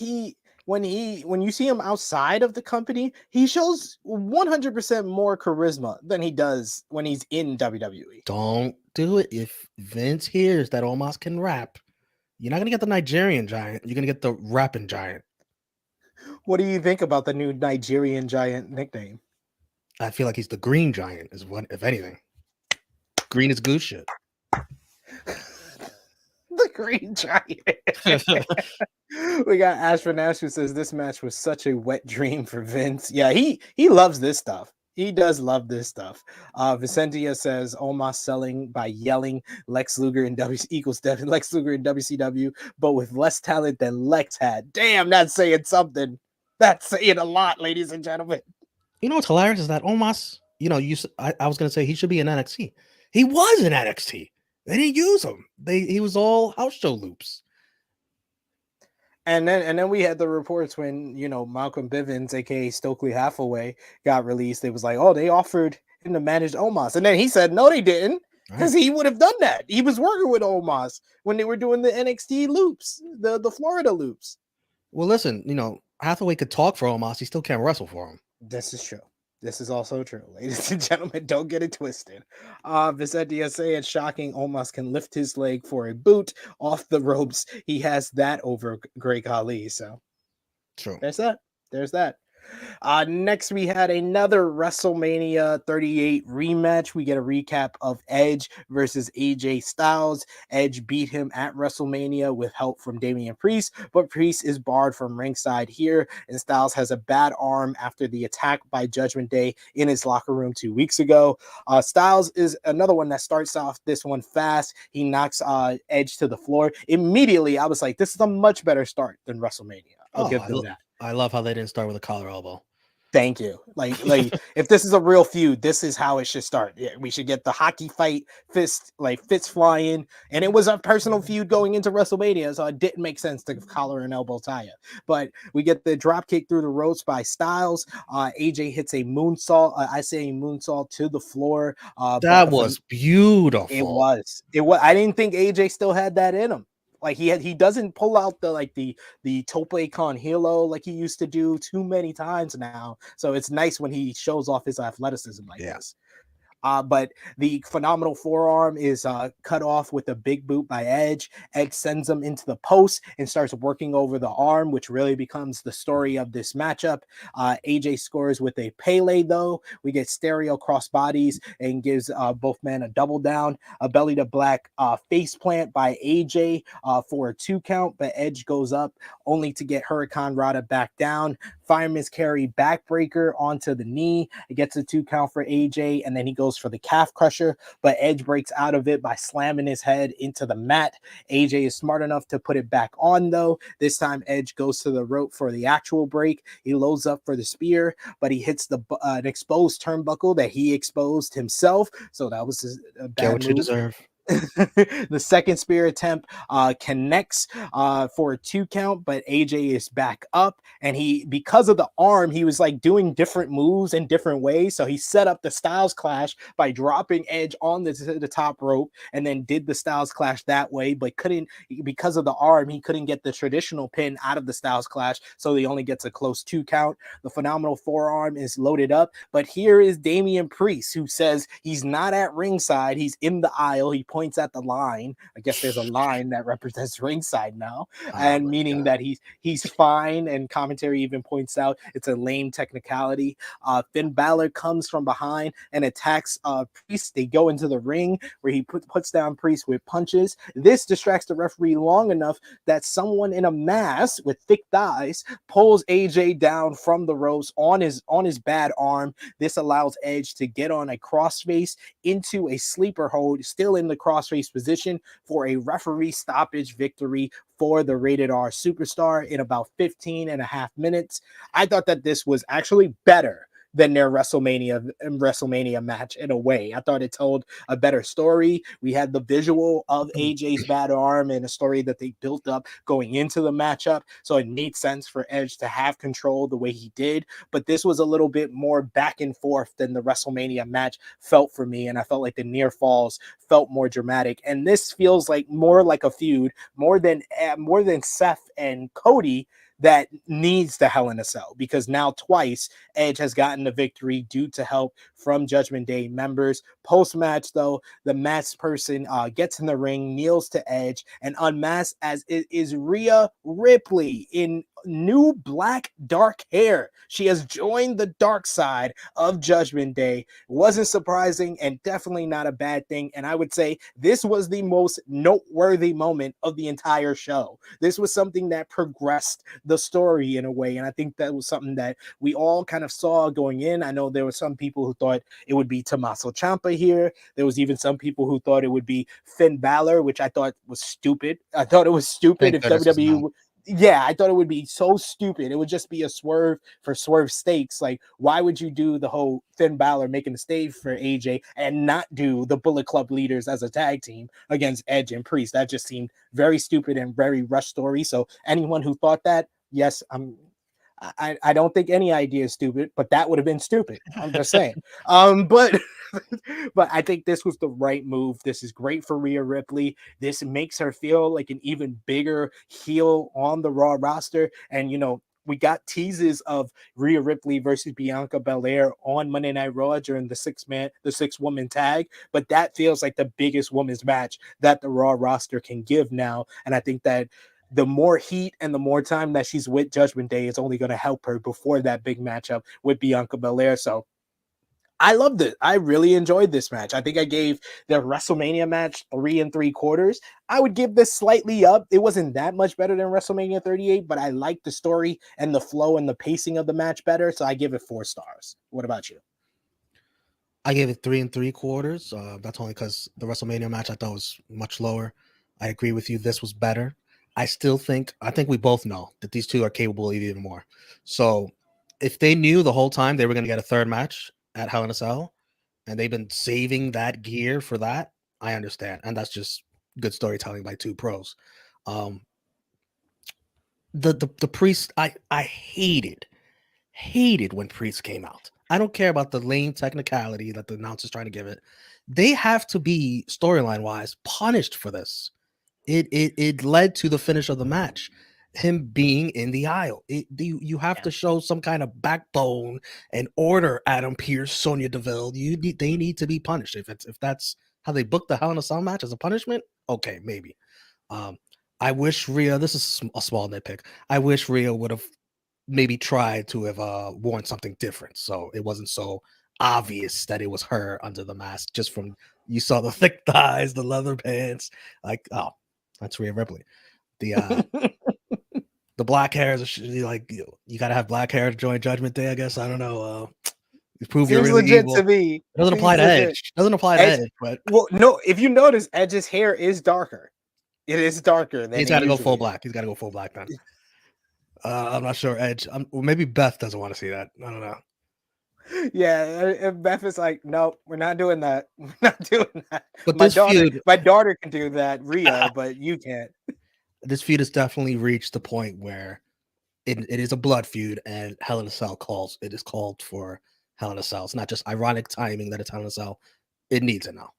when you see him outside of the company, he shows 100% more charisma than he does when he's in WWE. Don't do it. If Vince hears that Omos can rap, you're not gonna get the Nigerian giant. You're gonna get the rapping giant. What do you think about the new Nigerian giant nickname? I feel like he's the Green Giant, is what, if anything. Green is goose shit. The Green Giant. We got Ashford Nash who says this match was such a wet dream for Vince. Yeah, he loves this stuff. He does love this stuff. Vicentia says Omos selling by yelling Lex Luger in Lex Luger in WCW, but with less talent than Lex had. Damn, that's saying something. That's saying a lot, ladies and gentlemen. You know what's hilarious is that Omos, I was gonna say he should be in NXT. He was in NXT. They didn't use him. He was all house show loops. And then we had the reports when Malcolm Bivens, aka Stokely Hathaway, got released. It was like, oh, they offered him to manage Omos, and then he said no, they didn't, because he would have done that. He was working with Omos when they were doing the NXT loops, the Florida loops. Well, listen, Hathaway could talk for Omos. He still can't wrestle for him. This is true. This is also true, ladies and gentlemen. Don't get it twisted. Vicentia saying shocking. Omos can lift his leg for a boot off the ropes. He has that over Great Khali. So true. There's that. Next, we had another WrestleMania 38 rematch. We get a recap of Edge versus AJ Styles. Edge beat him at WrestleMania with help from Damian Priest, but Priest is barred from ringside here, and Styles has a bad arm after the attack by Judgment Day in his locker room 2 weeks ago. Styles is another one that starts off this one fast. He knocks Edge to the floor. Immediately, I was like, this is a much better start than WrestleMania. I'll give them that. I love how they didn't start with a collar elbow. Thank you. Like if this is a real feud, this is how it should start. Yeah, we should get the hockey fight, fists flying, and it was a personal feud going into WrestleMania, so it didn't make sense to collar and elbow tie it. But we get the drop kick through the ropes by Styles. AJ hits a moonsault. I say a moonsault to the floor. That was beautiful. It was. I didn't think AJ still had that in him. Like he doesn't pull out the tope con hilo like he used to do too many times now. So it's nice when he shows off his athleticism like this. But the phenomenal forearm is cut off with a big boot by Edge. Edge sends him into the post and starts working over the arm, which really becomes the story of this matchup. AJ scores with a Pele, though. We get stereo cross bodies and gives both men a double down. A belly to black face plant by AJ for a 2 count, but Edge goes up only to get Hurricane Rana back down. Fireman's carry backbreaker onto the knee. It gets a 2 count for AJ, and then he goes for the calf crusher, but Edge breaks out of it by slamming his head into the mat. AJ is smart enough to put it back on, though. This time Edge goes to the rope for the actual break. He loads up for the spear, but he hits an exposed turnbuckle that he exposed himself, so that was a bad Get what move. you deserve. The second spear attempt connects for a 2 count, but AJ is back up, and because of the arm, he was like doing different moves in different ways. So he set up the Styles Clash by dropping Edge on the top rope, and then did the Styles Clash that way, but couldn't, because of the arm, he couldn't get the traditional pin out of the Styles Clash, so he only gets a close 2 count. The phenomenal forearm is loaded up, but here is Damian Priest, who says he's not at ringside, he's in the aisle. He points at the line. I guess there's a line that represents ringside now, and meaning that he's fine. And commentary even points out it's a lame technicality. Finn Balor comes from behind and attacks Priest. They go into the ring where he puts down Priest with punches. This distracts the referee long enough that someone in a mask with thick thighs pulls AJ down from the ropes on his bad arm. This allows Edge to get on a crossface into a sleeper hold, still in the crossface position, for a referee stoppage victory for the Rated R Superstar in about 15 and a half minutes. I thought that this was actually better than their WrestleMania match in a way. I thought it told a better story. We had the visual of AJ's bad arm and a story that they built up going into the matchup, so it made sense for Edge to have control the way he did. But this was a little bit more back and forth than the WrestleMania match felt for me, and I felt like the near falls felt more dramatic. And this feels like more like a feud, more than Seth and Cody, that needs the Hell in a Cell, because now twice Edge has gotten the victory due to help from Judgment Day members. Post-match, though, the masked person gets in the ring, kneels to Edge, and unmasked as it is Rhea Ripley in new black dark hair. She has joined the dark side of Judgment Day. Wasn't surprising and definitely not a bad thing. And I would say this was the most noteworthy moment of the entire show. This was something that progressed the story in a way. And I think that was something that we all kind of saw going in. I know there were some people who thought it would be Tommaso Ciampa here. There was even some people who thought it would be Finn Balor, which I thought was stupid. I thought it was stupid Thank if goodness it's not. WWE. Yeah, I thought it would be so stupid. It would just be a swerve for swerve stakes. Like, why would you do the whole Finn Balor making the stage for AJ and not do the Bullet Club leaders as a tag team against Edge and Priest? That just seemed very stupid and very rush story. So anyone who thought that, yes, I don't think any idea is stupid, but that would have been stupid. I'm just saying. But but I think this was the right move. This is great for Rhea Ripley. This makes her feel like an even bigger heel on the Raw roster. And we got teases of Rhea Ripley versus Bianca Belair on Monday Night Raw during the six woman tag, but that feels like the biggest women's match that the Raw roster can give now. And I think that the more heat and the more time that she's with Judgment Day is only going to help her before that big matchup with Bianca Belair. So I loved it. I really enjoyed this match. I think I gave the WrestleMania match 3 3/4. I would give this slightly up. It wasn't that much better than WrestleMania 38, but I liked the story and the flow and the pacing of the match better. So I give it 4 stars. What about you? I gave it 3 3/4. That's only because the WrestleMania match I thought was much lower. I agree with you. This was better. I think we both know that these two are capable of even more. So if they knew the whole time they were going to get a third match at Hell in a Cell, and they've been saving that gear for that, I understand. And that's just good storytelling by two pros. The Priest, I hated when Priest came out. I don't care about the lame technicality that the announcer's trying to give it. They have to be, storyline wise, punished for this. It led to the finish of the match, him being in the aisle. You have to show some kind of backbone and order. Adam Pearce, Sonya Deville, they need to be punished. If that's how they booked the Hell in a Cell match as a punishment, okay, maybe. I wish Rhea. This is a small nitpick. I wish Rhea would have maybe tried to have worn something different, so it wasn't so obvious that it was her under the mask. Just from you saw the thick thighs, the leather pants, like, oh, that's Rhea Ripley. The the black hair is like, you gotta have black hair to join Judgment Day, I guess. I don't know. You prove Seems you're really legit evil. to me. It doesn't apply to Edge. Doesn't apply to Edge, but well, no. If you notice, Edge's hair is darker. It is darker than he's got to go full black. He's got to go full black then. I'm not sure Edge. Well, maybe Beth doesn't want to see that. I don't know. Yeah, Beth is like, no, we're not doing that. We're not doing that. But my daughter can do that, Rhea, but you can't. This feud has definitely reached the point where it is a blood feud, and Hell in a Cell is called for Hell in a Cell. It's not just ironic timing that it's Hell in a Cell. It needs it now.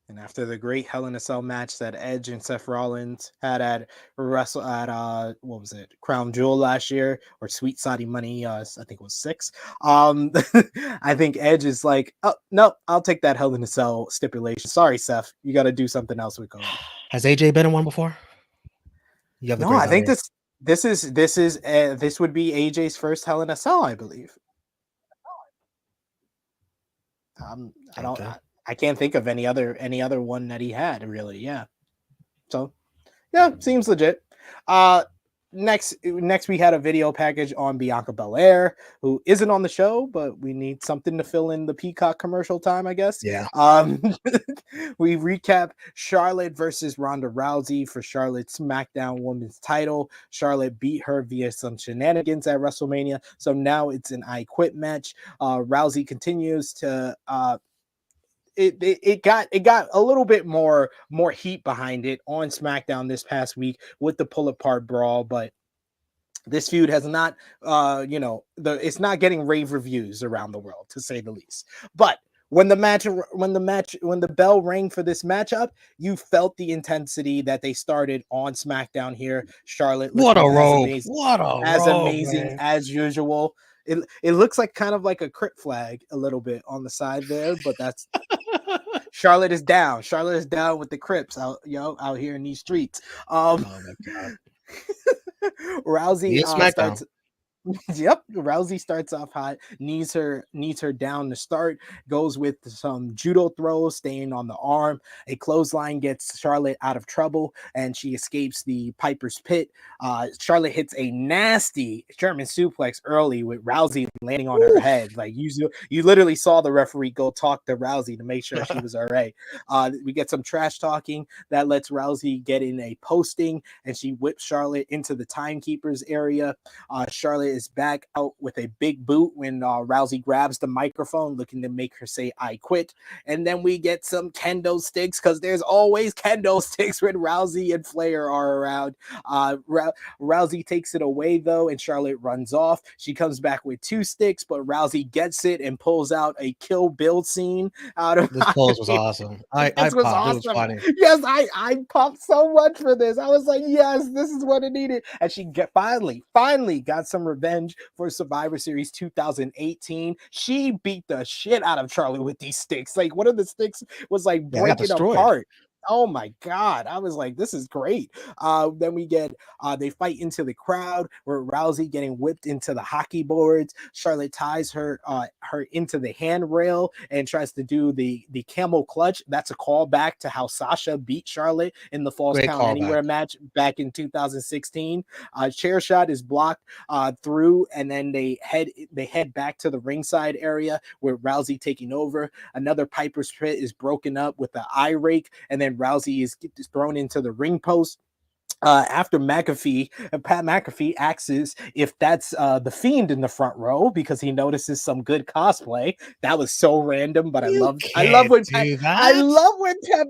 And after the great Hell in a Cell match that Edge and Seth Rollins had at what was it, Crown Jewel last year, or Sweet Saudi Money, I think it was 6. I think Edge is like, oh no, I'll take that Hell in a Cell stipulation. Sorry, Seth, you got to do something else with Cody. Has AJ been in one before? No, I think this would be AJ's first Hell in a Cell, I believe. I can't think of any other one that he had, really. Yeah. So, yeah, seems legit. Next we had a video package on Bianca Belair, who isn't on the show, but we need something to fill in the Peacock commercial time, I guess. Yeah. We recap Charlotte versus Ronda Rousey for Charlotte's SmackDown Women's title. Charlotte beat her via some shenanigans at WrestleMania, so now it's an I Quit match. Rousey continues to It got a little bit more heat behind it on SmackDown this past week with the pull apart brawl, but this feud has not, it's not getting rave reviews around the world, to say the least. But when the bell rang for this matchup, you felt the intensity that they started on SmackDown here. Charlotte, what a rope! Amazing as usual. It looks like kind of like a crit flag a little bit on the side there, but that's Charlotte is down. Charlotte is down with the Crips out here in these streets. Oh my god. Rousey SmackDown. starts. Yep, Rousey starts off hot, needs her down to start, goes with some judo throws, staying on the arm. A clothesline gets Charlotte out of trouble, and she escapes the Piper's Pit. Charlotte hits a nasty German suplex early with Rousey landing on her head. Like you literally saw the referee go talk to Rousey to make sure she was all right. We get some trash talking that lets Rousey get in a posting, and she whips Charlotte into the timekeepers area. Charlotte is back out with a big boot when Rousey grabs the microphone, looking to make her say "I quit." And then we get some kendo sticks, because there's always kendo sticks when Rousey and Flair are around. Rousey takes it away though, and Charlotte runs off. She comes back with 2 sticks, but Rousey gets it and pulls out a Kill Bill scene out of This pose was awesome. I this was popped. It was awesome. funny. Yes, I popped so much for this. I was like, yes, this is what it needed. And she finally got some revenge for Survivor Series 2018. She beat the shit out of Charlie with these sticks. Like, one of the sticks was like Yeah, I got breaking destroyed. apart. Oh my god, I was like, this is great. Then we get they fight into the crowd, where Rousey getting whipped into the hockey boards. Charlotte ties her into the handrail and tries to do the camel clutch. That's a callback to how Sasha beat Charlotte in the Falls Great Count callback. Anywhere match back in 2016. Chair shot is blocked through, and then they head back to the ringside area, where Rousey taking over. Another Piper's Pit is broken up with the eye rake, and then Rousey is thrown into the ring post. After Pat McAfee asks if that's the Fiend in the front row, because he notices some good cosplay. That was so random, but I love when Pat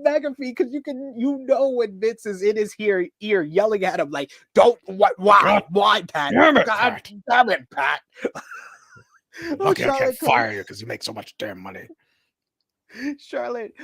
McAfee, because you know when Vince is in his ear yelling at him like, "Don't why Pat? Damn it, God Pat. damn it, Pat." Lucky I can't fire you because you make so much damn money. Charlotte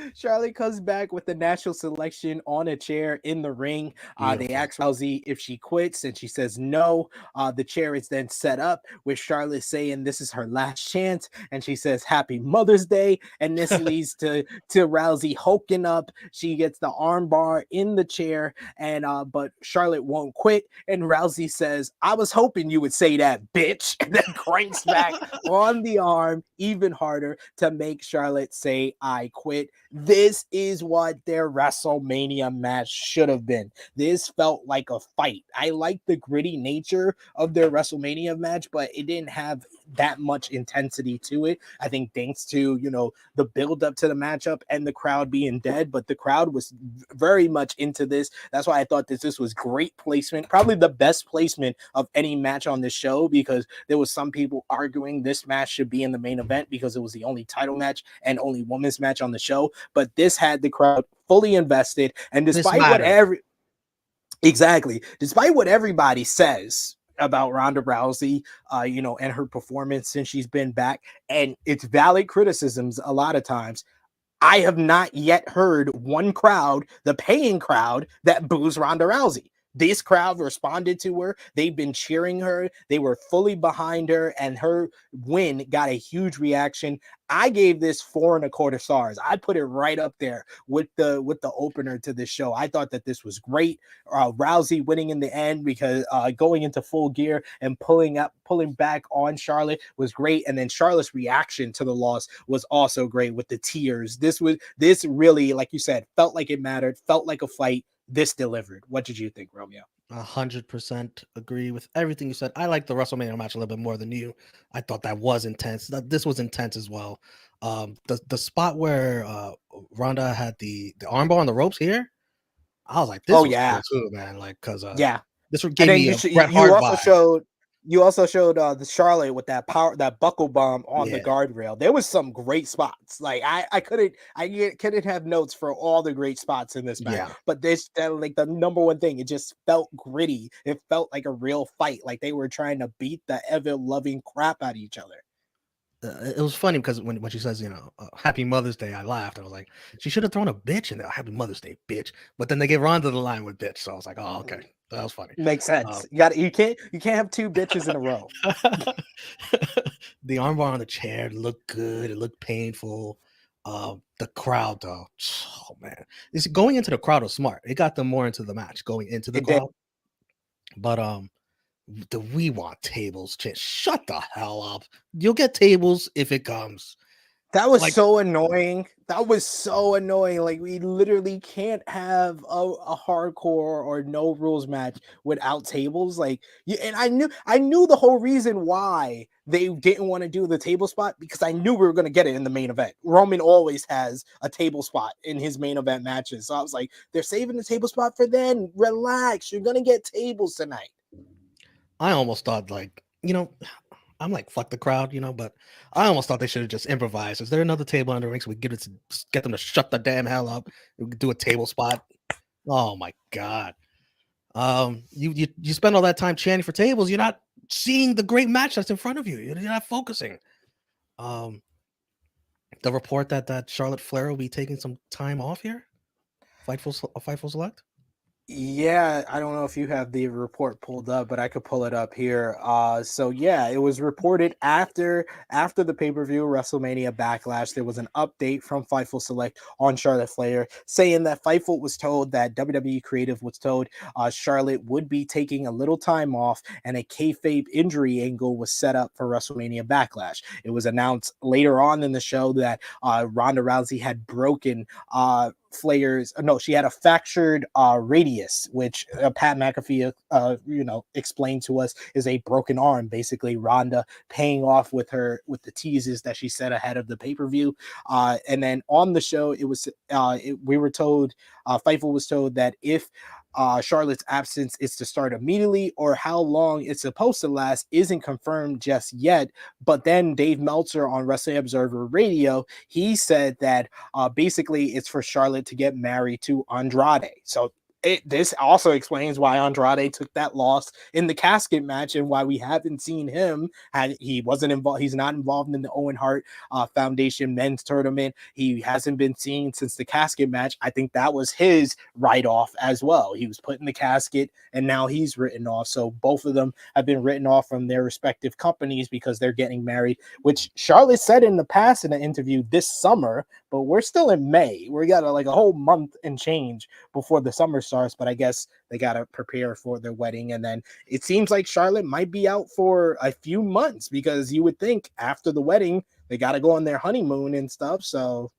comes back with the natural selection on a chair in the ring. They ask Rousey if she quits, and she says no. The chair is then set up with Charlotte saying this is her last chance, and she says Happy Mother's Day, and this leads to Rousey hulking up. She gets the armbar in the chair, and but Charlotte won't quit, and Rousey says, "I was hoping you would say that, bitch," and then cranks back on the arm even harder to make Charlotte say "I quit." This is what their WrestleMania match should have been. This felt like a fight. I like the gritty nature of their WrestleMania match, but it didn't have that much intensity to it. I think thanks to, the build up to the matchup and the crowd being dead, but the crowd was very much into this. That's why I thought this was great placement, probably the best placement of any match on this show, because there was some people arguing this match should be in the main event because it was the only title match and only women's match on the show. But this had the crowd fully invested, and despite what everybody says about Ronda Rousey, and her performance since she's been back, and it's valid criticisms a lot of times, I have not yet heard one crowd, the paying crowd, that boos Ronda Rousey. This crowd responded to her. They've been cheering her. They were fully behind her, and her win got a huge reaction. I gave this 4.25 stars. I put it right up there with the opener to this show. I thought that this was great. Rousey winning in the end, because going into Full Gear and pulling back on Charlotte was great, and then Charlotte's reaction to the loss was also great with the tears. This really, like you said, felt like it mattered. Felt like a fight. This delivered. What did you think, Romeo? 100% agree with everything you said. I like the WrestleMania match a little bit more than you. I thought that was intense. This was intense as well. The spot where Ronda had the armbar on the ropes here, I was like, this was cool too, man. Like, because this gave me a Bret Hart vibe. You also showed the Charlotte with that buckle bomb on the guardrail. There was some great spots. Like I couldn't have notes for all the great spots in this match. But like the number one thing, it just felt gritty. It felt like a real fight. Like they were trying to beat the ever loving crap out of each other. It was funny because when she says, Happy Mother's Day, I laughed. I was like, she should have thrown a bitch in there. Happy Mother's Day, bitch. But then they gave Ronda the line with bitch. So I was like, oh, okay. That was funny. Makes sense. You can't have 2 bitches in a row. The armbar on the chair looked good. It looked painful. The crowd, though, oh man, going into the crowd was smart. It got them more into the match going into the crowd. But We want tables. Shut the hell up. You'll get tables if it comes. That was Like, so annoying. That was so annoying. Like we literally can't have a hardcore or no rules match without tables. Like, and I knew the whole reason why they didn't want to do the table spot because I knew we were going to get it in the main event. Roman always has a table spot in his main event matches, so I was like, they're saving the table spot for then. Relax, you're going to get tables tonight. I almost thought, like, I'm like, fuck the crowd, but I almost thought they should have just improvised. Is there another table on the ring so we get them to shut the damn hell up? We could do a table spot. Oh my god. You spend all that time chanting for tables, you're not seeing the great match that's in front of you. You're not focusing. The report that Charlotte Flair will be taking some time off here. Fightful Select. Yeah, I don't know if you have the report pulled up, but I could pull it up here. So yeah, it was reported after the pay-per-view WrestleMania Backlash. There was an update from Fightful Select on Charlotte Flair, saying that Fightful was told that WWE Creative was told Charlotte would be taking a little time off, and a kayfabe injury angle was set up for WrestleMania Backlash. It was announced later on in the show that Ronda Rousey had broken she had a fractured radius, which Pat McAfee explained to us is a broken arm. Basically Ronda paying off with the teases that she said ahead of the pay-per-view, and then on the show we were told, Fightful was told that if Charlotte's absence is to start immediately or how long it's supposed to last isn't confirmed just yet. But then Dave Meltzer on Wrestling Observer Radio, he said that basically it's for Charlotte to get married to Andrade. So this also explains why Andrade took that loss in the casket match and why we haven't seen him. He wasn't involved. He's not involved in the Owen Hart Foundation men's tournament. He hasn't been seen since the casket match. I think that was his write-off as well. He was put in the casket and now he's written off. So both of them have been written off from their respective companies because they're getting married, which Charlotte said in the past in an interview this summer, but we're still in May. We got a whole month and change before the summer starts, but I guess they got to prepare for their wedding. And then it seems like Charlotte might be out for a few months because you would think after the wedding, they got to go on their honeymoon and stuff. So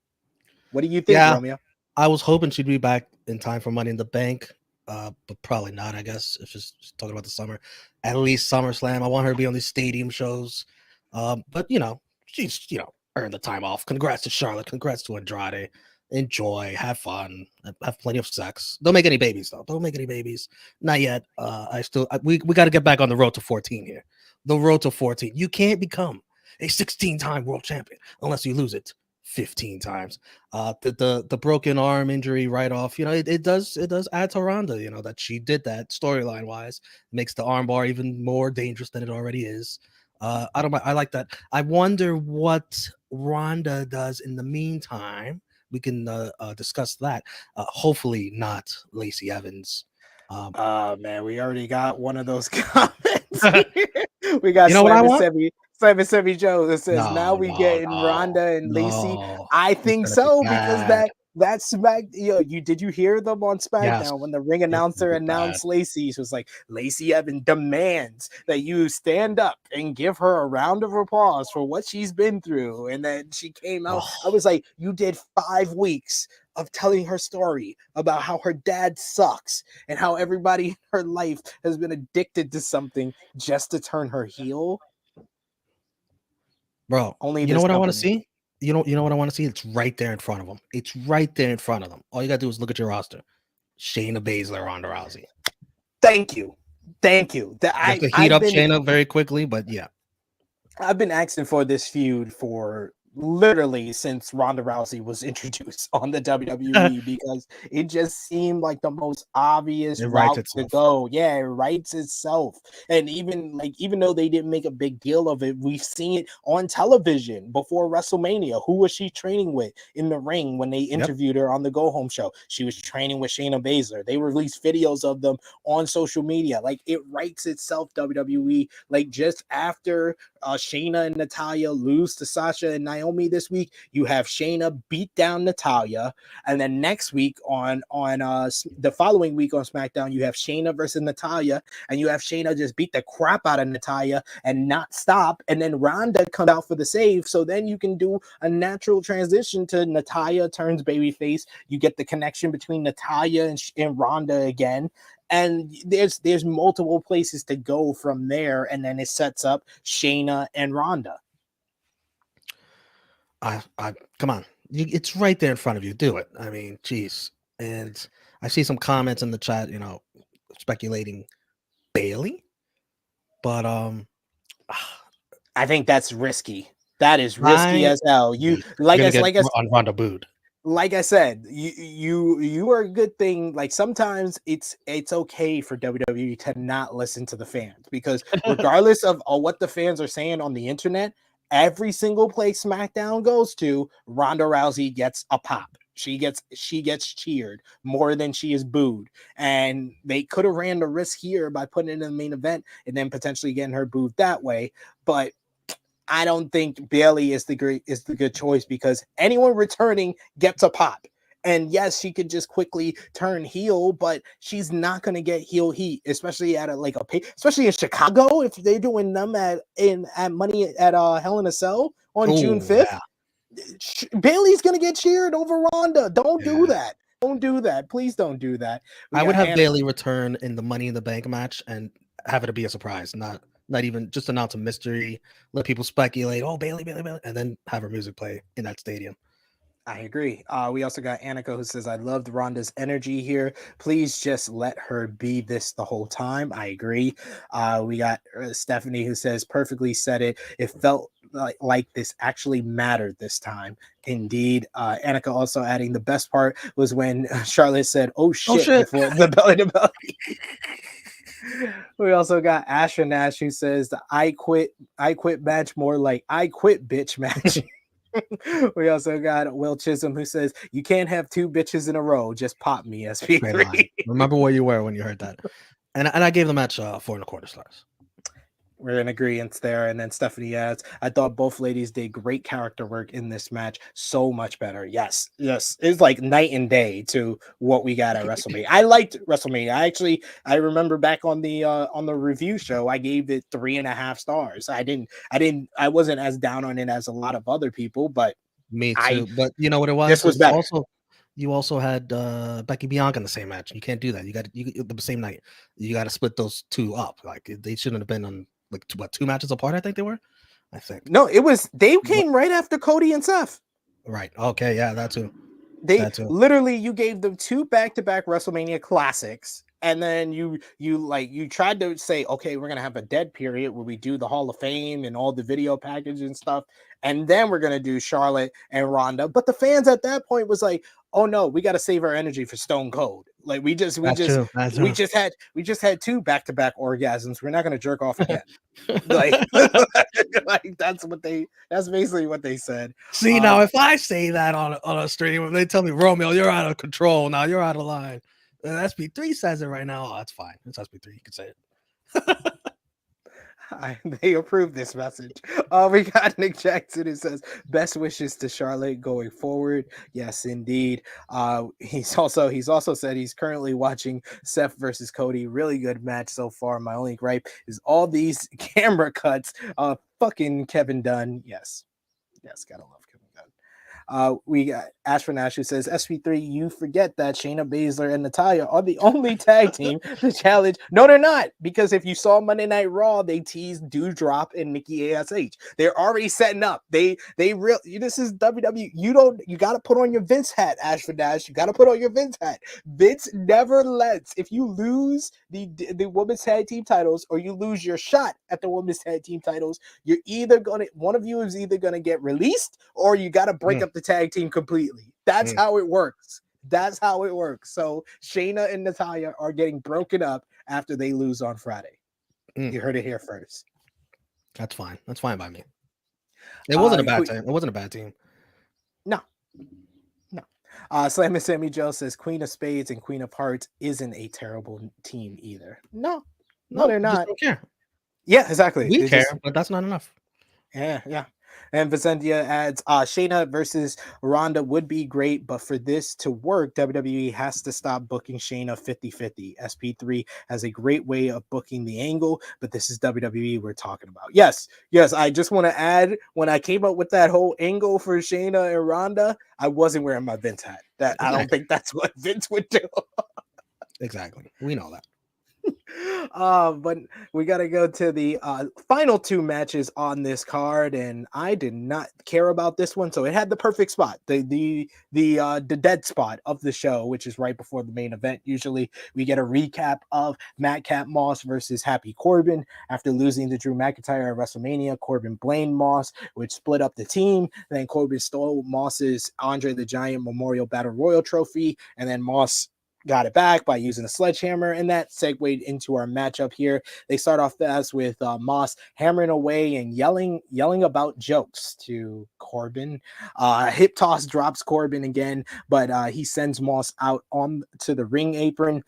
what do you think, Romeo? I was hoping she'd be back in time for Money in the Bank, but probably not, I guess, if she's talking about the summer. At least SummerSlam. I want her to be on these stadium shows. But, she's, earned the time off. Congrats to Charlotte. Congrats to Andrade. Enjoy, have fun, have plenty of sex. Don't make any babies, though. Don't make any babies. Not yet. We got to get back on the road to 14 here. The road to 14. You can't become a 16-time world champion unless you lose it 15 times. The broken arm injury write-off, it does add to Ronda, that she did that storyline wise. Makes the armbar even more dangerous than it already is. I don't mind. I like that. I wonder what Ronda does in the meantime. We can discuss that. Hopefully not Lacey Evans. Man, we already got one of those comments here. We got what I want? Simon Joe that says now we getting Ronda and Lacey. I think so because that smack. Did you hear them on SmackDown when the ring announcer announced Lacey? She was like, Lacey Evans demands that you stand up and give her a round of applause for what she's been through. And then she came out. I was like, you did 5 weeks of telling her story about how her dad sucks and how everybody in her life has been addicted to something just to turn her heel. Bro, you know what I want to see? You know what I want to see? It's right there in front of them. It's right there in front of them. All you got to do is look at your roster. Shayna Baszler, Ronda Rousey. Thank you. I heat up Shayna very quickly, but yeah. I've been asking for this feud for literally since Ronda Rousey was introduced on the WWE because it just seemed like the most obvious route to go. Yeah, it writes itself. And even though they didn't make a big deal of it, we've seen it on television before WrestleMania. Who was she training with in the ring when they interviewed her on the Go Home show? She was training with Shayna Baszler. They released videos of them on social media. Like, it writes itself, WWE. Like, just after Shayna and Natalya lose to Sasha and Naomi Naomi this week. You have Shayna beat down Natalya, and then next week on the following week on SmackDown, you have Shayna versus Natalya, and you have Shayna just beat the crap out of Natalya and not stop, and then Ronda comes out for the save. So then you can do a natural transition to Natalya turns babyface. You get the connection between Natalya and Ronda again. And there's multiple places to go from there, and then it sets up Shayna and Ronda. I come on, it's right there in front of you. Do it. I mean, geez. And I see some comments in the chat, speculating Bailey, but I think that's risky. That is risky as hell. You like on Ronda booed. Like I said, you are a good thing. Like sometimes it's okay for WWE to not listen to the fans, because regardless of what the fans are saying on the internet, every single place SmackDown goes to, Ronda Rousey gets a pop. She gets cheered more than she is booed, and they could have ran the risk here by putting it in the main event and then potentially getting her booed that way. But I don't think Bailey is the good choice, because anyone returning gets a pop. And yes, she could just quickly turn heel, but she's not going to get heel heat, especially at especially in Chicago, if they're doing them at Money at Hell in a Cell on June 5th. Yeah. Bailey's going to get cheered over Ronda. Don't do that. Don't do that. Please don't do that. I would have Bailey return in the Money in the Bank match and have it be a surprise, not even just announce a mystery, let people speculate, oh, Bailey, and then have her music play in that stadium. I agree. We also got Annika, who says, I loved Ronda's energy here. Please just let her be this the whole time. I agree. We got Stephanie, who says, perfectly said it. It felt like this actually mattered this time. Indeed. Annika also adding, the best part was when Charlotte said, oh shit. Before the belly to belly. We also got Asher Nash, who says the I quit match more like I quit bitch match. We also got Will Chisholm, who says you can't have two bitches in a row. Just pop me, SP3. Remember where you were when you heard that. And I gave the match 4.25 stars. We're in agreement there. And then Stephanie adds, I thought both ladies did great character work in this match. So much better. Yes. It's like night and day to what we got at WrestleMania. I liked WrestleMania. I remember back on the review show, I gave it 3.5 stars. I wasn't as down on it as a lot of other people, but me too. But you know what it was? This was better. You also had Becky Bianca in the same match. You can't do that. You got the same night. You got to split those two up. Like they shouldn't have been on two matches apart. I think they were. No, it was. They came right after Cody and Seth. Right. Okay. Yeah, that too. Literally, you gave them 2 back-to-back WrestleMania classics, and then you tried to say, okay, we're gonna have a dead period where we do the Hall of Fame and all the video package and stuff, and then we're gonna do Charlotte and Ronda. But the fans at that point was like, oh no, we got to save our energy for Stone Cold. Like we just had 2 back-to-back orgasms. We're not gonna jerk off again. like that's basically what they said. See, now if I say that on a stream, they tell me, Romeo, you're out of control now, you're out of line. SP3 says it right now. Oh, that's fine. It's SP3. You can say it. They approve this message. We got Nick Jackson who says best wishes to Charlotte going forward. Yes, indeed. He's also said he's currently watching Seth versus Cody. Really good match so far. My only gripe is all these camera cuts. Fucking Kevin Dunn. Yes, gotta love Kevin Dunn. We got Ashford Nash, who says, SP3, you forget that Shayna Baszler and Natalya are the only tag team to challenge. No, they're not, because if you saw Monday Night Raw, they teased Doudrop and Nikki ASH. They're already setting up. This is WWE. You got to put on your Vince hat, Ashford Nash. You got to put on your Vince hat. Vince never lets, if you lose the women's tag team titles or you lose your shot at the women's tag team titles, one of you is either going to get released or you got to break up the tag team completely. That's how it works. So Shayna and Natalya are getting broken up after they lose on Friday. You heard it here first. That's fine. That's fine by me. It wasn't a bad team. It wasn't a bad team. No. Slam and Sammy Joe says Queen of Spades and Queen of Hearts isn't a terrible team either. No, they're not. Just don't care. Yeah, exactly. We care, but that's not enough. Yeah. And Vicentia adds, Shayna versus Ronda would be great, but for this to work, WWE has to stop booking Shayna 50-50. SP3 has a great way of booking the angle, but this is WWE we're talking about. Yes, yes, I just want to add, when I came up with that whole angle for Shayna and Ronda, I wasn't wearing my Vince hat. That I don't Exactly. think that's what Vince would do. Exactly. We know that. But we got to go to the final two matches on this card, and I did not care about this one, so it had the perfect spot, the dead spot of the show, which is right before the main event. Usually, we get a recap of Madcap Moss versus Happy Corbin after losing to Drew McIntyre at WrestleMania. Corbin blamed Moss, which split up the team. Then Corbin stole Moss's Andre the Giant Memorial Battle Royal trophy, and then Moss got it back by using a sledgehammer, and that segued into our matchup here. They start off fast with Moss hammering away and yelling about jokes to Corbin. Hip toss drops Corbin again, but he sends Moss out on to the ring apron.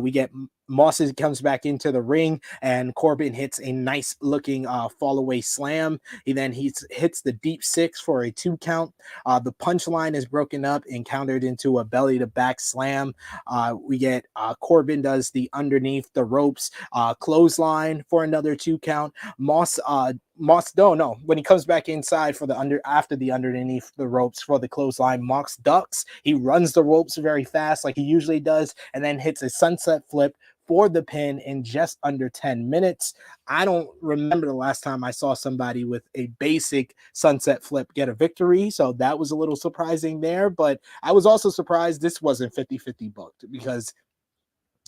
We get Moss comes back into the ring, and Corbin hits a nice looking fall away slam. He then hits the deep six for a 2 count. The punchline is broken up and countered into a belly to back slam. We get Corbin does the underneath the ropes clothesline for another 2 count. Moss, no. When he comes back inside for the after the underneath the ropes for the clothesline, Moss ducks. He runs the ropes very fast like he usually does, and then hits a sunset flip for the pin in just under 10 minutes. I don't remember the last time I saw somebody with a basic sunset flip get a victory, so that was a little surprising there, but I was also surprised this wasn't 50-50 booked, because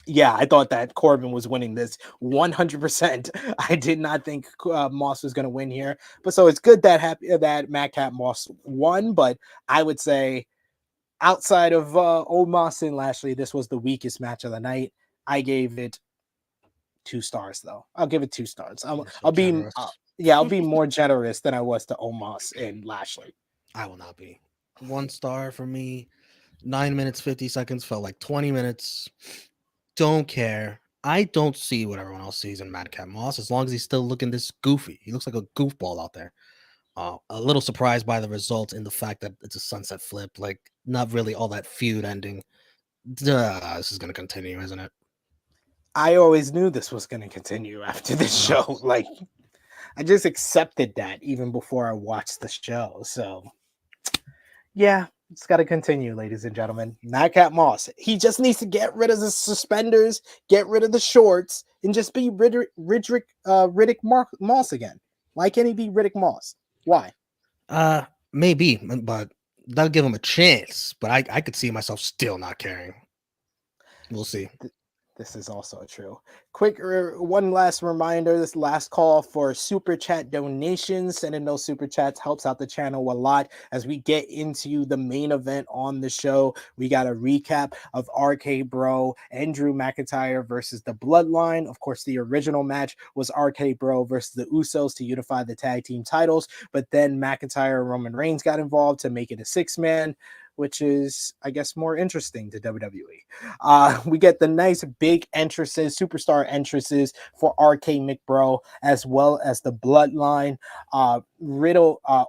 yeah, I thought that Corbin was winning this 100%. I did not think Moss was going to win here, but so it's good that Madcap Moss won, but I would say outside of Omos and Lashley, this was the weakest match of the night. I gave it 2 stars, though. I'll give it 2 stars. You're so I'll be generous. I'll be more generous than I was to Omos and Lashley. I will not be. 1 star for me. 9 minutes, 50 seconds felt like 20 minutes. Don't care. I don't see what everyone else sees in Madcap Moss as long as he's still looking this goofy. He looks like a goofball out there. A little surprised by the result in the fact that it's a sunset flip. Like, not really all that feud ending. This is going to continue, isn't it? I always knew this was going to continue after this show. Like, I just accepted that even before I watched the show. So, yeah, it's got to continue, ladies and gentlemen. Madcap Moss. He just needs to get rid of the suspenders, get rid of the shorts, and just be Riddick Moss again. Why can't he be Riddick Moss? Why? Maybe, but that'll give him a chance. But I could see myself still not caring. We'll see. This is also true. Quick, one last reminder, this last call for super chat donations. Sending those super chats helps out the channel a lot as we get into the main event on the show. We got a recap of RK Bro and Drew McIntyre versus the Bloodline. Of course, the original match was RK Bro versus the Usos to unify the tag team titles, but then McIntyre and Roman Reigns got involved to make it a 6-man, which is, I guess, more interesting to WWE. We get the nice big entrances, superstar entrances for RK McBro, as well as the Bloodline.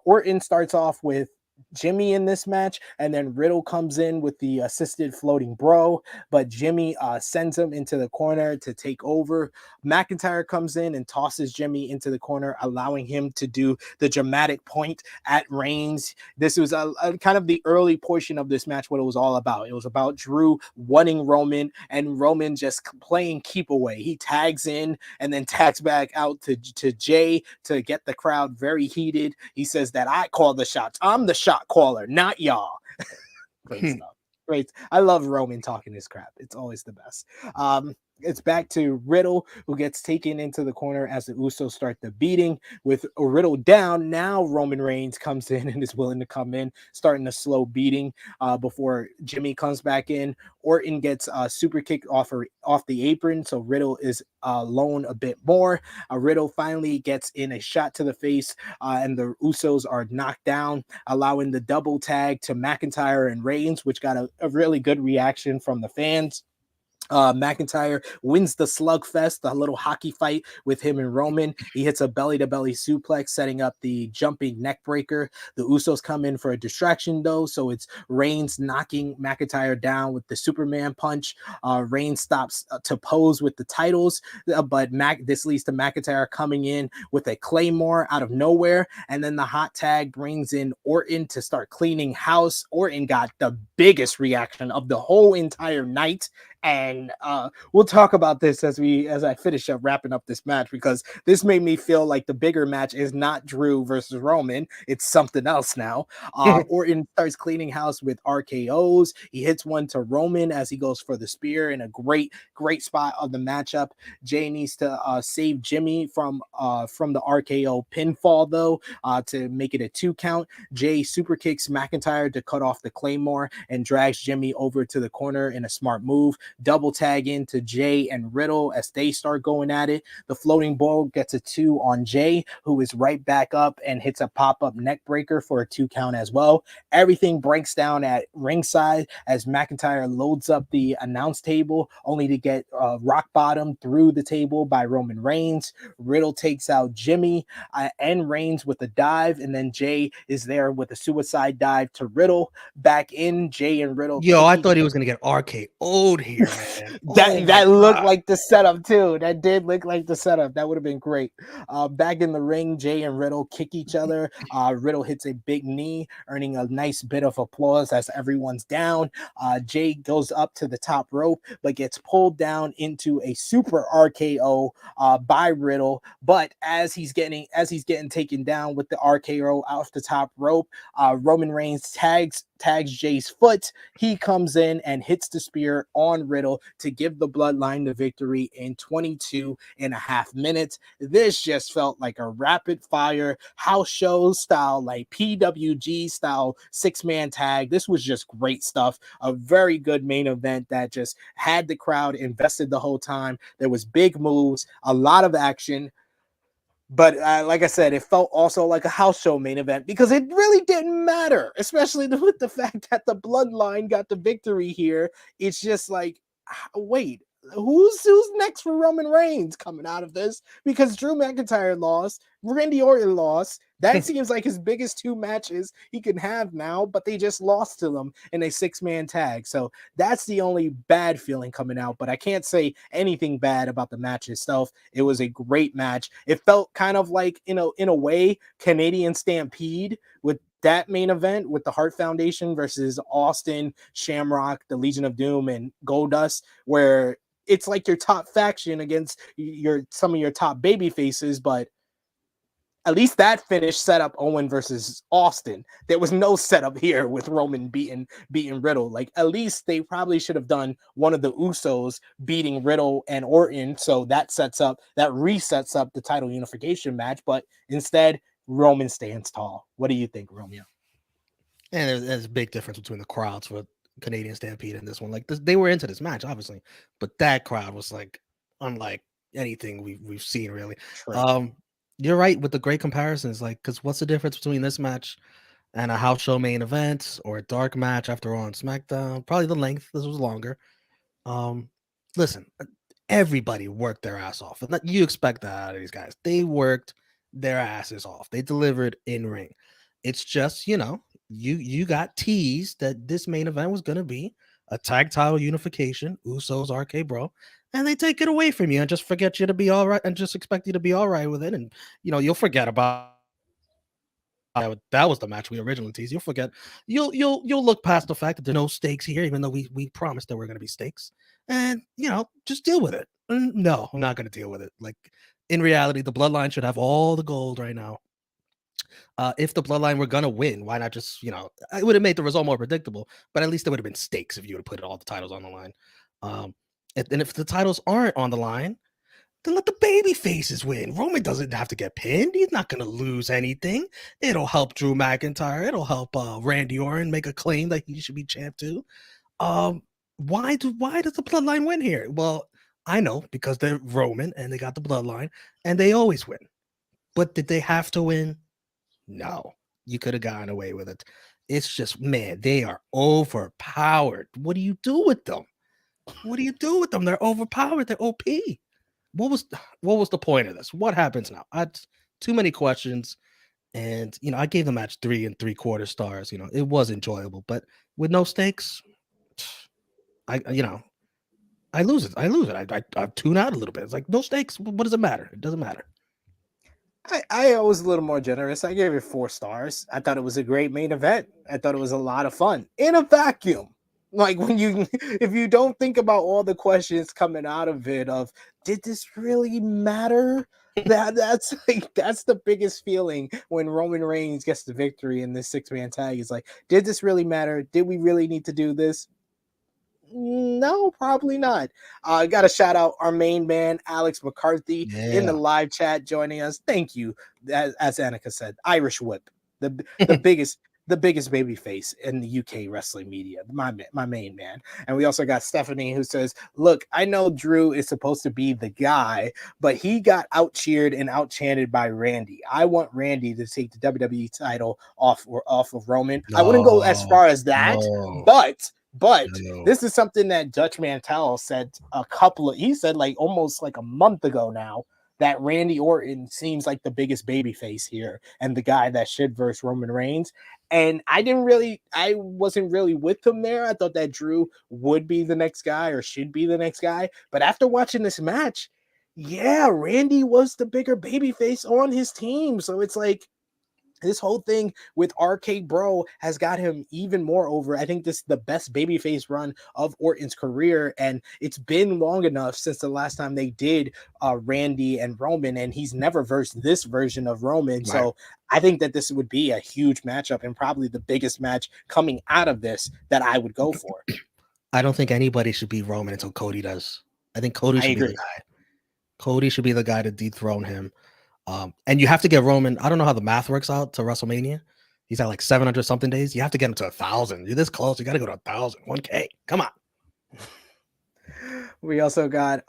Orton starts off with Jimmy in this match, and then Riddle comes in with the assisted floating bro, but Jimmy sends him into the corner to take over. McIntyre comes in and tosses Jimmy into the corner, allowing him to do the dramatic point at Reigns. This was a kind of the early portion of this match, what it was all about. It was about Drew wanting Roman, and Roman just playing keep away. He tags in and then tags back out to Jay to get the crowd very heated. He says that I call the shots. I'm the shot caller, not y'all. Great stuff. Great. I love Roman talking his crap. It's always the best. It's back to Riddle, who gets taken into the corner as the Usos start the beating. With Riddle down, now Roman Reigns comes in and is willing to come in, starting a slow beating before Jimmy comes back in. Orton gets a super kick off the apron, so Riddle is alone a bit more. Riddle finally gets in a shot to the face, and the Usos are knocked down, allowing the double tag to McIntyre and Reigns, which got a really good reaction from the fans. McIntyre wins the slugfest, the little hockey fight with him and Roman. He hits a belly to belly suplex, setting up the jumping neck breaker. The Usos come in for a distraction, though, so it's Reigns knocking McIntyre down with the Superman punch. Reigns stops to pose with the titles, but this leads to McIntyre coming in with a Claymore out of nowhere, and then the hot tag brings in Orton to start cleaning house. Orton got the biggest reaction of the whole entire night. And we'll talk about this as I finish up wrapping up this match, because this made me feel like the bigger match is not Drew versus Roman. It's something else now. Orton starts cleaning house with RKOs. He hits one to Roman as he goes for the spear in a great spot of the matchup. Jay needs to save Jimmy from the RKO pinfall, though, to make it a 2 count. Jay super kicks McIntyre to cut off the Claymore and drags Jimmy over to the corner in a smart move. Double tag into Jay and Riddle as they start going at it. The floating ball gets a 2 on Jay, who is right back up and hits a pop-up neck breaker for a 2 count as well. Everything breaks down at ringside as McIntyre loads up the announce table, only to get rock bottom through the table by Roman Reigns. Riddle takes out Jimmy and Reigns with a dive, and then Jay is there with a suicide dive to Riddle. Back in, Jay and Riddle. Yo, I thought he was gonna get RKO'd here, man. that looked like the setup too. That did look like the setup. That would have been great. Back in the ring, Jay and Riddle kick each other. Riddle hits a big knee, earning a nice bit of applause as everyone's down. Jay goes up to the top rope, but gets pulled down into a super RKO by Riddle. But as he's getting taken down with the RKO off the top rope, Roman Reigns tags Jay's foot. He comes in and hits the spear on Riddle to give the Bloodline the victory in 22.5 minutes. This just felt like a rapid fire house show style, like PWG style 6-man tag. This was just great stuff. A very good main event that just had the crowd invested the whole time. There was big moves, a lot of action. But like I said, it felt also like a house show main event, because it really didn't matter, especially with the fact that the Bloodline got the victory here. It's just like, wait, who's next for Roman Reigns coming out of this? Because Drew McIntyre lost, Randy Orton lost. That seems like his biggest 2 matches he can have now, but they just lost to them in a 6-man tag. So that's the only bad feeling coming out, but I can't say anything bad about the match itself. It was a great match. It felt kind of like, in a way, Canadian Stampede with that main event with the Hart Foundation versus Austin, Shamrock, the Legion of Doom, and Goldust, where it's like your top faction against some of your top baby faces, but at least that finish set up Owen versus Austin. There was no setup here with Roman beating Riddle. Like, at least they probably should have done one of the Usos beating Riddle and Orton, so that resets up the title unification match. But instead, Roman stands tall. What do you think, Romeo? And there's a big difference between the crowds for Canadian Stampede and this one. Like, they were into this match, obviously, but that crowd was like unlike anything we've seen, really. True. You're right with the great comparisons. Like, because what's the difference between this match and a house show main event or a dark match after all on SmackDown? Probably the length. This was longer. Listen, everybody worked their ass off. And you expect that out of these guys. They worked their asses off. They delivered in ring. It's just, you got teased that this main event was going to be a tag title unification, Usos, RK Bro, and they take it away from you and just forget you to be all right and just expect you to be all right with it. And, you'll forget about that was the match we originally teased. You'll forget. You'll look past the fact that there's no stakes here, even though we promised there were going to be stakes, and just deal with it. No, I'm not going to deal with it. Like, in reality, the Bloodline should have all the gold right now. If the Bloodline were gonna win, why not just it would have made the result more predictable, but at least there would have been stakes if you would have put all the titles on the line. And if the titles aren't on the line, then let the baby faces win. Roman doesn't have to get pinned. He's not going to lose anything. It'll help Drew McIntyre. It'll help Randy Orton make a claim that he should be champ too. Why does the Bloodline win here? Well, I know, because they're Roman and they got the Bloodline and they always win. But did they have to win? No. You could have gotten away with it. It's just, man, they are overpowered. What do you do with them? What do you do with them? They're overpowered. They're OP. What was the point of this? What happens now? Too many questions. And I gave the match 3 3/4 stars. It was enjoyable, but with no stakes, I lose it. I tune out a little bit. It's like no stakes. What does it matter? It doesn't matter. I was a little more generous. I gave it 4 stars. I thought it was a great main event. I thought it was a lot of fun in a vacuum. Like if you don't think about all the questions coming out of it of did this really matter? That's the biggest feeling when Roman Reigns gets the victory in this 6-man tag. Is like, did this really matter? Did we really need to do this? No, probably not. I got to shout out our main man, Alex McCarthy, in the live chat joining us. Thank you. As Annika said, Irish Whip, the biggest baby face in the UK wrestling media, my main man. And we also got Stephanie who says, look, I know Drew is supposed to be the guy, but he got out cheered and out chanted by Randy. I want Randy to take the WWE title off of Roman. No, I wouldn't go as far as that, no, but no. this is something that Dutch Mantel said he said like almost like a month ago now, that Randy Orton seems like the biggest babyface here and the guy that should verse Roman Reigns. And I wasn't really with him there. I thought that Drew would be the next guy or should be the next guy. But after watching this match, yeah, Randy was the bigger babyface on his team. So it's like, this whole thing with RK Bro has got him even more over. I think this is the best babyface run of Orton's career, and it's been long enough since the last time they did Randy and Roman, and he's never versed this version of Roman. Right. So I think that this would be a huge matchup and probably the biggest match coming out of this that I would go for. I don't think anybody should beat Roman until Cody does. I think Cody should be the guy. Cody should be the guy to dethrone him. And you have to get Roman. I don't know how the math works out to WrestleMania. He's at like 700 something days. You have to get him to 1,000. You're this close. You got to go to 1,000, 1K. Come on. We also got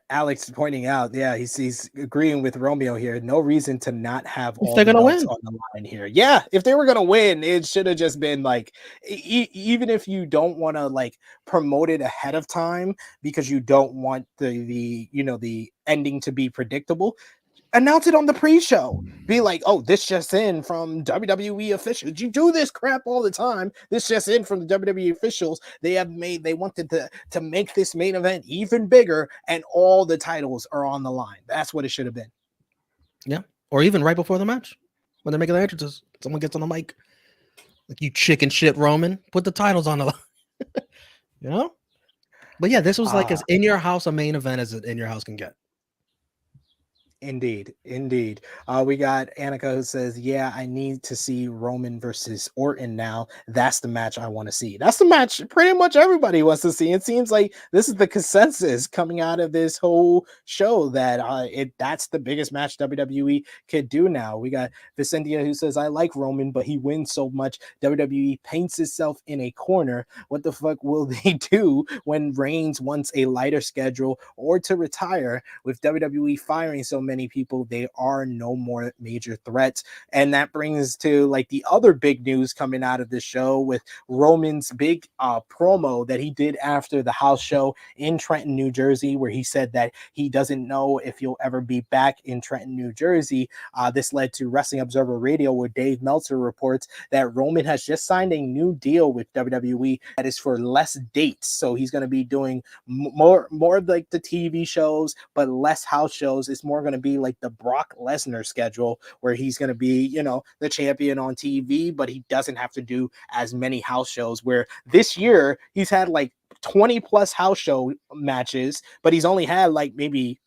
Alex pointing out, yeah, he's agreeing with Romeo here. No reason to not have all the belts on the line here. Yeah, if they were gonna win, it should have just been like, even if you don't want to like promote it ahead of time because you don't want the ending to be predictable, announce it on the pre-show. Be like, oh, this just in from WWE officials. You do this crap all the time. This just in from the WWE officials. They wanted to make this main event even bigger, and all the titles are on the line. That's what it should have been. Yeah. Or even right before the match. When they're making the entrances, someone gets on the mic. Like, you chicken shit, Roman. Put the titles on the line. But yeah, this was like as in your house a main event as it in your house can get. Indeed. We got Annika who says, yeah, I need to see Roman versus Orton now. That's the match I want to see. That's the match pretty much everybody wants to see. It seems like this is the consensus coming out of this whole show that that's the biggest match WWE could do now. We got Vicentia who says, I like Roman, but he wins so much. WWE paints itself in a corner. What the fuck will they do when Reigns wants a lighter schedule or to retire? With WWE firing so many people, they are no more major threats. And that brings to like the other big news coming out of this show with Roman's big promo that he did after the house show in Trenton, New Jersey, where he said that he doesn't know if he'll ever be back in Trenton, New Jersey. This led to Wrestling Observer Radio, where Dave Meltzer reports that Roman has just signed a new deal with WWE that is for less dates. So he's going to be doing more of like the TV shows, but less house shows. It's more going to be like the Brock Lesnar schedule, where he's going to be, the champion on TV, but he doesn't have to do as many house shows. Where this year he's had like 20 plus house show matches, but he's only had like maybe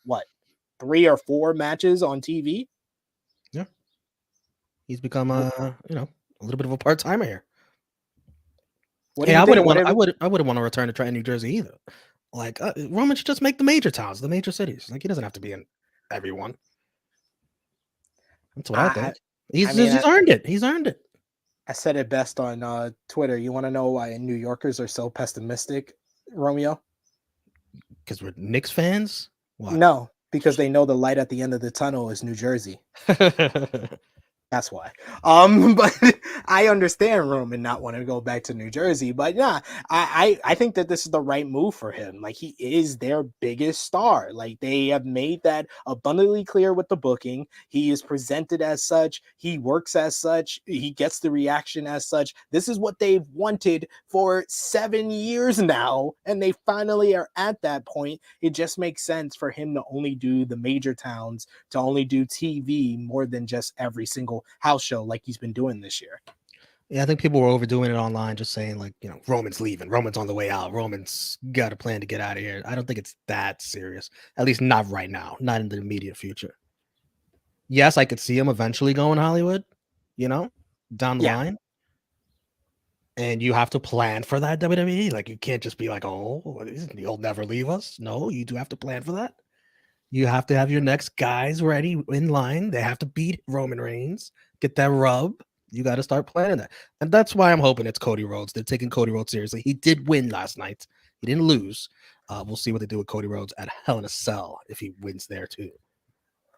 3 or 4 matches on TV. Yeah, he's become a little bit of a part-timer here. I wouldn't want to return to Trenton, New Jersey either. Like, Roman should just make the major towns, the major cities. Like, he doesn't have to be in everyone. That's what I think. He's earned it. He's earned it. I said it best on Twitter. You want to know why New Yorkers are so pessimistic, Romeo? Because we're Knicks fans? What? No, because they know the light at the end of the tunnel is New Jersey. That's why. But I understand Roman not wanting to go back to New Jersey. But yeah, I think that this is the right move for him. Like, he is their biggest star. Like, they have made that abundantly clear with the booking. He is presented as such. He works as such. He gets the reaction as such. This is what they've wanted for 7 years now, and they finally are at that point. It just makes sense for him to only do the major towns, to only do TV more than just every single house show like he's been doing this year. Yeah, I think people were overdoing it online, just saying like, Roman's leaving, Roman's on the way out, Roman's got a plan to get out of here. I don't think it's that serious, at least not right now, not in the immediate future. Yes, I could see him eventually going Hollywood, down the Yeah. line. And you have to plan for that, WWE. Like, you can't just be like, oh, he'll never leave us. No, you do have to plan for that. You have to have your next guys ready in line. They have to beat Roman Reigns, get that rub. You got to start planning that. And that's why I'm hoping it's Cody Rhodes. They're taking Cody Rhodes seriously. He did win last night. He didn't lose. We'll see what they do with Cody Rhodes at Hell in a Cell if he wins there too.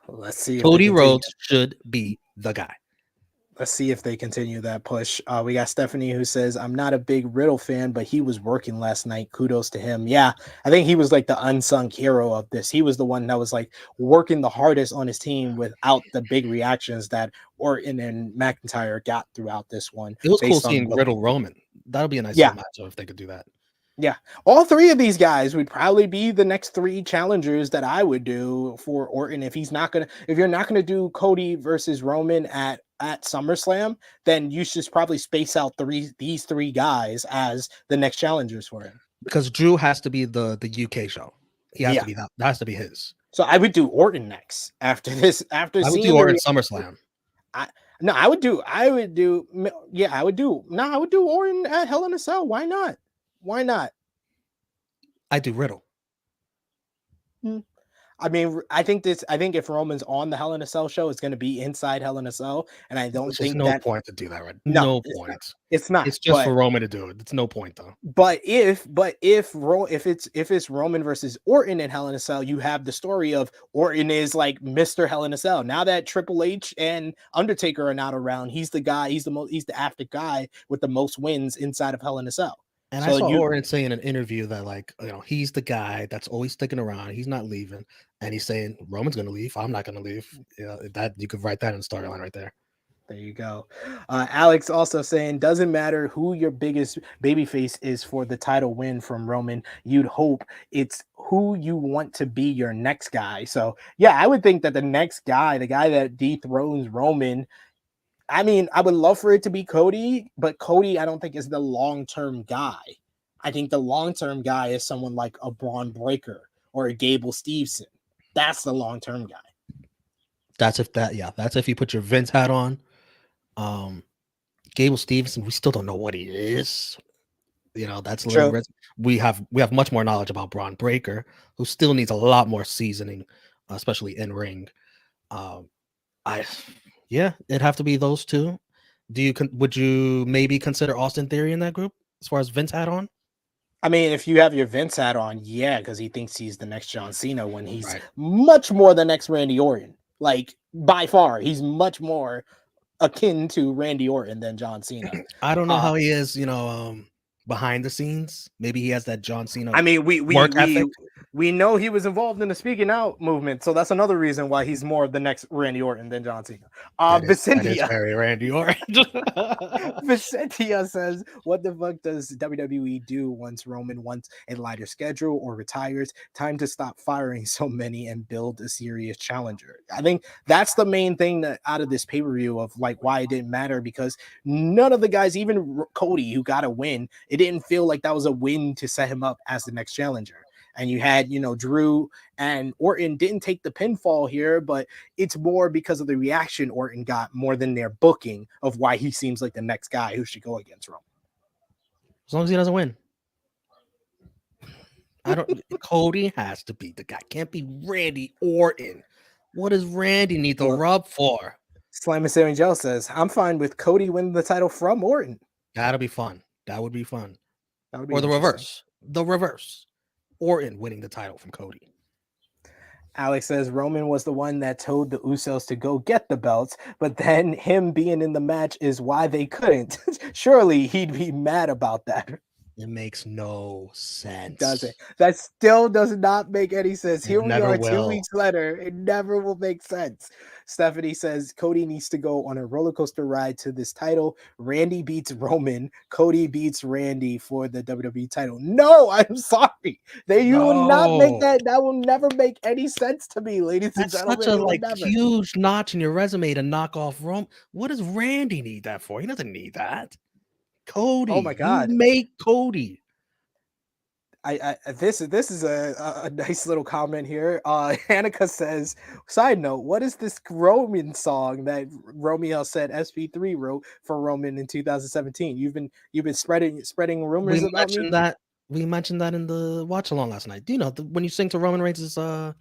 Let's see if Cody Rhodes should be the guy. Let's see if they continue that push. We got Stephanie who says, I'm not a big Riddle fan, but he was working last night. Kudos to him. Yeah, I think he was like the unsung hero of this. He was the one that was like working the hardest on his team without the big reactions that Orton and McIntyre got throughout this one. It was cool seeing Riddle Roman. That'll be a nice little matchup if they could do that. Yeah, all three of these guys would probably be the next 3 challengers that I would do for Orton. If you're not gonna do Cody versus Roman at SummerSlam, then you should probably space out these 3 guys as the next challengers for him. Because Drew has to be the UK show. He has to be that has to be his. So I would do Orton next after this. After I would do Orton SummerSlam. I would do Orton at Hell in a Cell. Why not? Why not? I do Riddle. I mean, I think if Roman's on the Hell in a Cell show, it's going to be inside Hell in a Cell, and I don't think no point to do that, right? No point. It's not. It's just for Roman to do it. It's no point though. But if it's Roman versus Orton in Hell in a Cell, you have the story of Orton is like Mr. Hell in a Cell. Now that Triple H and Undertaker are not around, he's the guy. He's the after guy with the most wins inside of Hell in a Cell. And I saw Orton say in an interview that, like, he's the guy that's always sticking around. He's not leaving. And he's saying, Roman's going to leave. I'm not going to leave. Yeah, that you could write that in the storyline right there. There you go. Alex also saying, doesn't matter who your biggest babyface is for the title win from Roman. You'd hope it's who you want to be your next guy. So, yeah, I would think that the next guy, the guy that dethrones Roman, I mean, I would love for it to be Cody, but Cody, I don't think is the long-term guy. I think the long-term guy is someone like a Braun Breaker or a Gable Steveson. That's the long-term guy. That's if you put your Vince hat on. Gable Steveson, we still don't know what he is. That's a little risk. We have much more knowledge about Braun Breaker, who still needs a lot more seasoning, especially in ring. It'd have to be those two. Would you maybe consider Austin Theory in that group as far as Vince hat on? I mean, if you have your Vince hat on, yeah, because he thinks he's the next John Cena when he's much more the next Randy Orton. Like, by far, he's much more akin to Randy Orton than John Cena. I don't know how he is, behind the scenes. Maybe he has that John Cena. I mean, we know he was involved in the speaking out movement, so that's another reason why he's more of the next Randy Orton than John Cena. Vicentia, that is very Randy Orton. Vicentia says, "What the fuck does WWE do once Roman wants a lighter schedule or retires? Time to stop firing so many and build a serious challenger." I think that's the main thing that out of this pay-per-view of like why it didn't matter, because none of the guys, even Cody, who got a win, it didn't feel like that was a win to set him up as the next challenger. And you had, Drew and Orton didn't take the pinfall here, but it's more because of the reaction Orton got more than their booking of why he seems like the next guy who should go against Roman. As long as he doesn't win. Cody has to be the guy. Can't be Randy Orton. What does Randy need the rub for? Slammy Joe says, I'm fine with Cody winning the title from Orton. That'll be fun. That would be fun. Or the reverse. Orton winning the title from Cody. Alex says Roman was the one that told the Usos to go get the belts, but then him being in the match is why they couldn't. Surely he'd be mad about that. It makes no Does it? sense. That still does not make any sense. It Here we never are 2 will. weeks later. It never will make sense. Stephanie says Cody needs to go on a roller coaster ride to this title. Randy beats Roman. Cody beats Randy for the WWE title. No, I'm sorry. You will not make No. that. That will never make any sense to me, ladies and That's such gentlemen. a It will like never. huge notch in your resume to knock off Rome. What does Randy need that for? He doesn't need that. Oh my Cody, you God. make Cody. This is a nice little comment here. Hanukkah says, side note, what is this Roman song that Romeo said SP3 wrote for Roman in 2017? You've been spreading rumors We about me. mentioned that. We mentioned that in the watch along last night. Do you know when you sing to Roman Reigns' a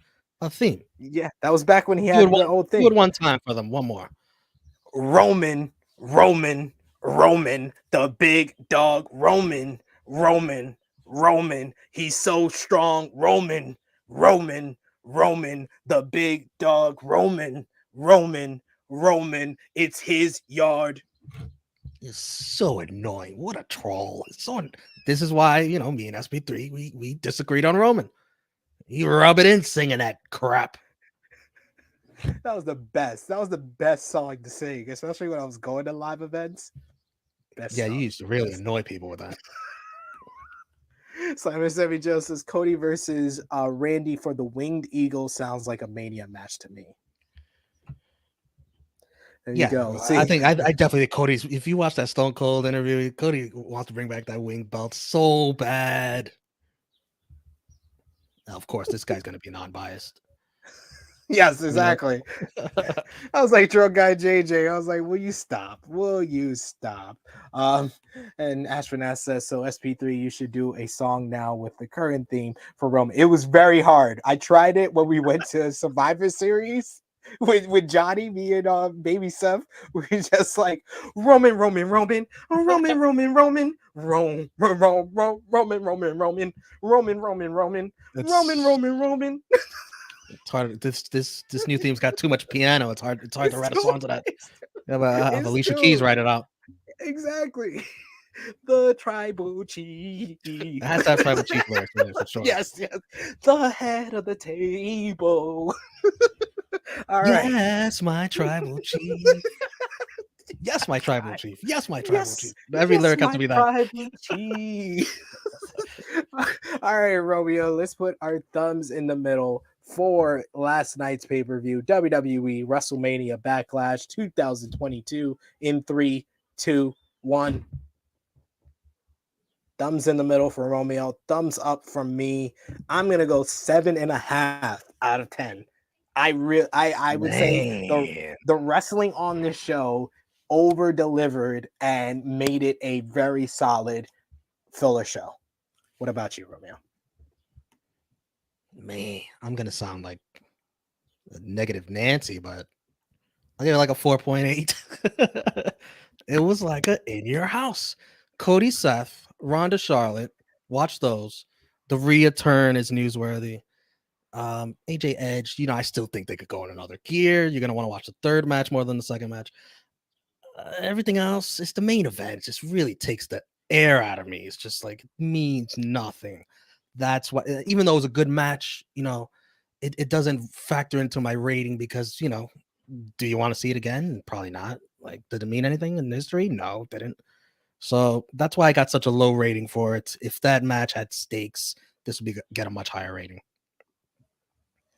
theme? Yeah, that was back when he Do it had one. the old Do it thing. one time for them. One more. Roman, Roman, Roman, the big dog, Roman, Roman, Roman. He's so strong, Roman, Roman, Roman, the big dog, Roman, Roman, Roman. It's his yard. It's so annoying. What a troll. This is why, me and SP3, we disagreed on Roman. You rub it in singing that crap. That was the best. That was the best song to sing, especially when I was going to live events. Best Yeah, song. you used to really Best. annoy people with that. Simon Sammy Joe says Cody versus Randy for the Winged Eagle sounds like a Mania match to me. There you Yeah, go. I See, think I definitely think Cody's. If you watch that Stone Cold interview, Cody wants to bring back that wing belt so bad. Now, of course, this guy's going to be non-biased. yes, You know, exactly. I was like drunk guy JJ. I was like, will you stop? Will you stop? And Ashwin says, so SP3, you should do a song now with the current theme for Roman. It was very hard. I tried it when we went to Survivor Series with Johnny, me and baby Seth. We just like Roman, Roman, Roman, Roman, Roman, Roman, Roman, Roman, Roman, Roman, Roman, Roman, Roman, Roman, Roman, it's Roman, Roman. it's hard. This new theme's got too much piano. It's hard. It's hard to It's write a too, song to that. Have it's Alicia Keys too write it out. exactly. The tribal chief. It has to have tribal chief lyrics in it for sure. Yes, yes. The head of the table. All right. Yes, my tribal chief. Yes, my tribal chief. Yes, my tribal chief. Yes, Every yes, lyric has my to be that. tribal chief. All right, Romeo, let's put our thumbs in the middle for last night's pay-per-view, WWE WrestleMania Backlash 2022 in 3, 2, 1. Thumbs in the middle for Romeo. Thumbs up from me. I'm gonna go 7.5 out of 10. I would say Man. the wrestling on this show over delivered and made it a very solid filler show. What about you, Romeo? Man, I'm gonna sound like a negative Nancy, but I'll give it like a 4.8. It was like a in your house. Cody Seth, Ronda Charlotte, watch those. The Rhea turn is newsworthy. AJ Edge, I still think they could go in another gear. You're gonna want to watch the third match more than the second match. Everything else, it's the main event. It just really takes the air out of me. It's just like it means nothing. That's why, even though it was a good match, it doesn't factor into my rating because do you want to see it again? Probably not. Like, did it mean anything in history? No, it didn't. So that's why I got such a low rating for it. If that match had stakes, this would get a much higher rating.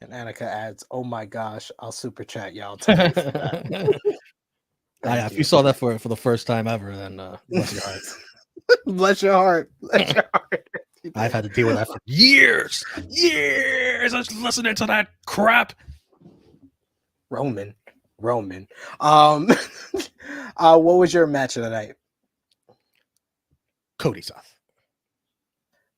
And Annika adds, "Oh my gosh, I'll super chat y'all tonight for that." Thank If you you. saw that for the first time ever, then bless your heart. Bless your heart. Bless your heart. I've had to deal with that for years. Years. I was listening to that crap. Roman. What was your match of the night? Cody Seth.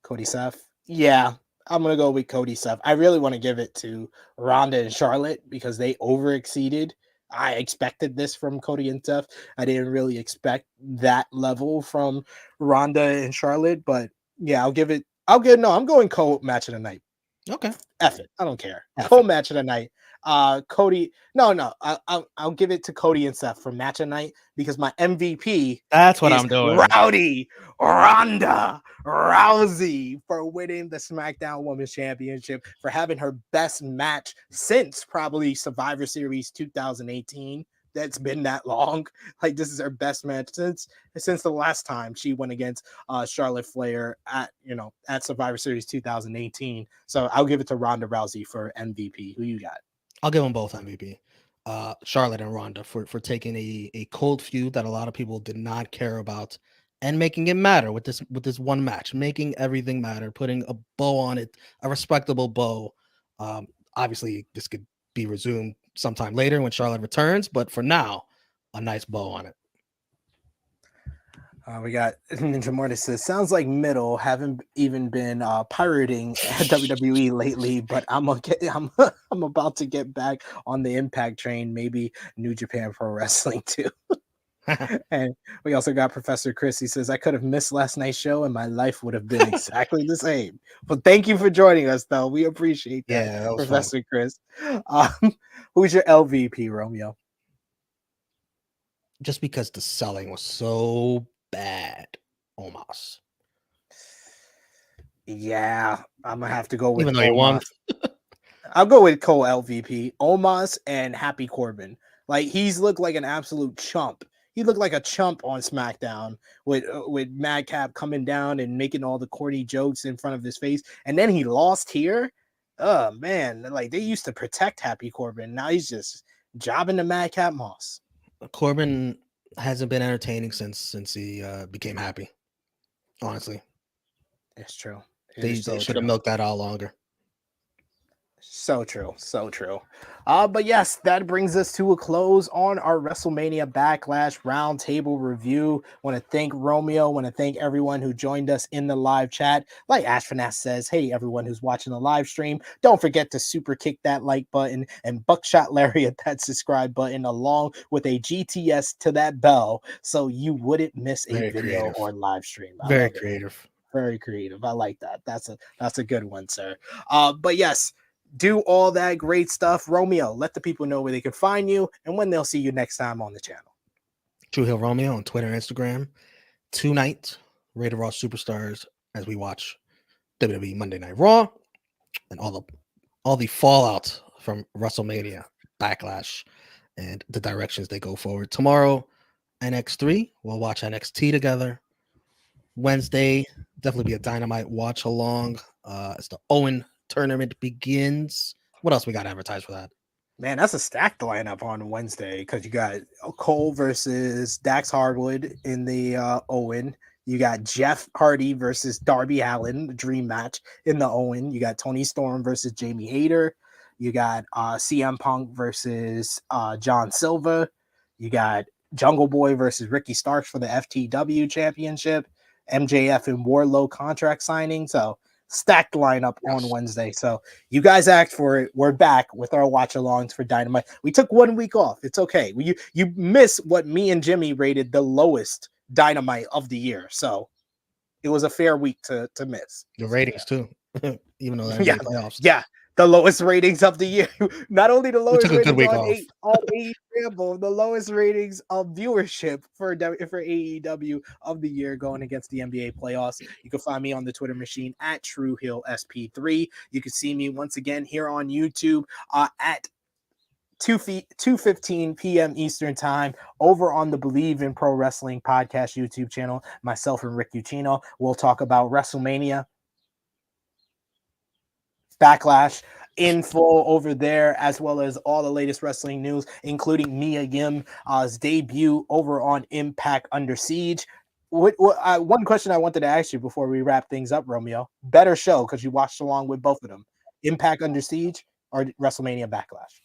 Cody Seth. Yeah, I'm gonna go with Cody Seth. I really want to give it to Ronda and Charlotte because they overexceeded. I expected this from Cody and Seth. I didn't really expect that level from Ronda and Charlotte, but yeah, I'm going match of the night. Okay. F it. I don't care. F it. Co-match of the night. Cody. No. I'll give it to Cody and Seth for match of the night because my MVP That's what is I'm doing. Rowdy Ronda Rousey for winning the SmackDown Women's Championship, for having her best match since probably Survivor Series 2018. That's been that long. Like, this is her best match since the last time she went against Charlotte Flair at Survivor Series 2018. So I'll give it to Ronda Rousey for MVP. Who you got? I'll give them both MVP. Charlotte and Ronda for taking a cold feud that a lot of people did not care about and making it matter with this one match, making everything matter, putting a bow on it, a respectable bow. Obviously, this could be resumed sometime later when Charlotte returns, but for now, a nice bow on it. We got Ninja Mortis says, sounds like middle, haven't even been pirating WWE lately, but I'm about to get back on the Impact train, maybe New Japan Pro Wrestling too. And we also got Professor Chris. He says, I could have missed last night's show and my life would have been exactly the same. But thank you for joining us, though. We appreciate that, Yeah, that was Professor fun. Chris. Who's your LVP, Romeo? Just because the selling was so bad, Omos. Yeah, I'm gonna have to go with Even though he won. I'll go with Cole LVP, Omos, and Happy Corbin. Like, he's looked like an absolute chump. He looked like a chump on SmackDown with Madcap coming down and making all the corny jokes in front of his face, and then he lost here. Oh man, like, they used to protect Happy Corbin. Now he's just jobbing to Madcap Moss. Corbin hasn't been entertaining since he became happy. Honestly, it's true. They should have milked that out longer. So true. But yes, that brings us to a close on our WrestleMania Backlash Roundtable review. Want to thank Romeo. Want to thank everyone who joined us in the live chat. Like Ash Finesse says, hey, everyone who's watching the live stream, don't forget to super kick that like button and buckshot Larry at that subscribe button, along with a GTS to that bell, so you wouldn't miss a video or live stream. Very creative. Very creative. I like that. That's a good one, sir. But yes, do all that great stuff. Romeo, let the people know where they can find you and when they'll see you next time on the channel. True Hill Romeo on Twitter and Instagram. Tonight, Rated Raw Superstars, as we watch WWE Monday Night Raw and all the fallout from WrestleMania Backlash and the directions they go forward. Tomorrow, NX3, we'll watch NXT together. Wednesday, definitely be a Dynamite watch along as the Owen tournament begins. What else we got advertised for that? Man, that's a stacked lineup on Wednesday because you got Cole versus Dax Harwood in the Owen. You got Jeff Hardy versus Darby Allin, the dream match in the Owen. You got Tony Storm versus Jamie Hayter. You got CM Punk versus John Silver. You got Jungle Boy versus Ricky Starks for the FTW championship. MJF and Wardlow contract signing. So stacked lineup on Wednesday. So you guys asked for it. We're back with our watch alongs for Dynamite. We took 1 week off. It's okay. You miss what me and Jimmy rated the lowest Dynamite of the year. So it was a fair week to miss. The ratings too. Even though they're playoffs. Yeah. The lowest ratings of the year. Not only the lowest ratings on AEW, the lowest ratings of viewership for AEW of the year going against the NBA playoffs. You can find me on the Twitter machine at TrueHillSP3. You can see me once again here on YouTube at 2:15 p.m. Eastern time over on the Believe in Pro Wrestling podcast YouTube channel. Myself and Rick Ucchino will talk about WrestleMania Backlash in full over there, as well as all the latest wrestling news, including Mia Yim's debut over on Impact Under Siege. One question I wanted to ask you before we wrap things up, Romeo. Better show because you watched along with both of them. Impact Under Siege or WrestleMania Backlash?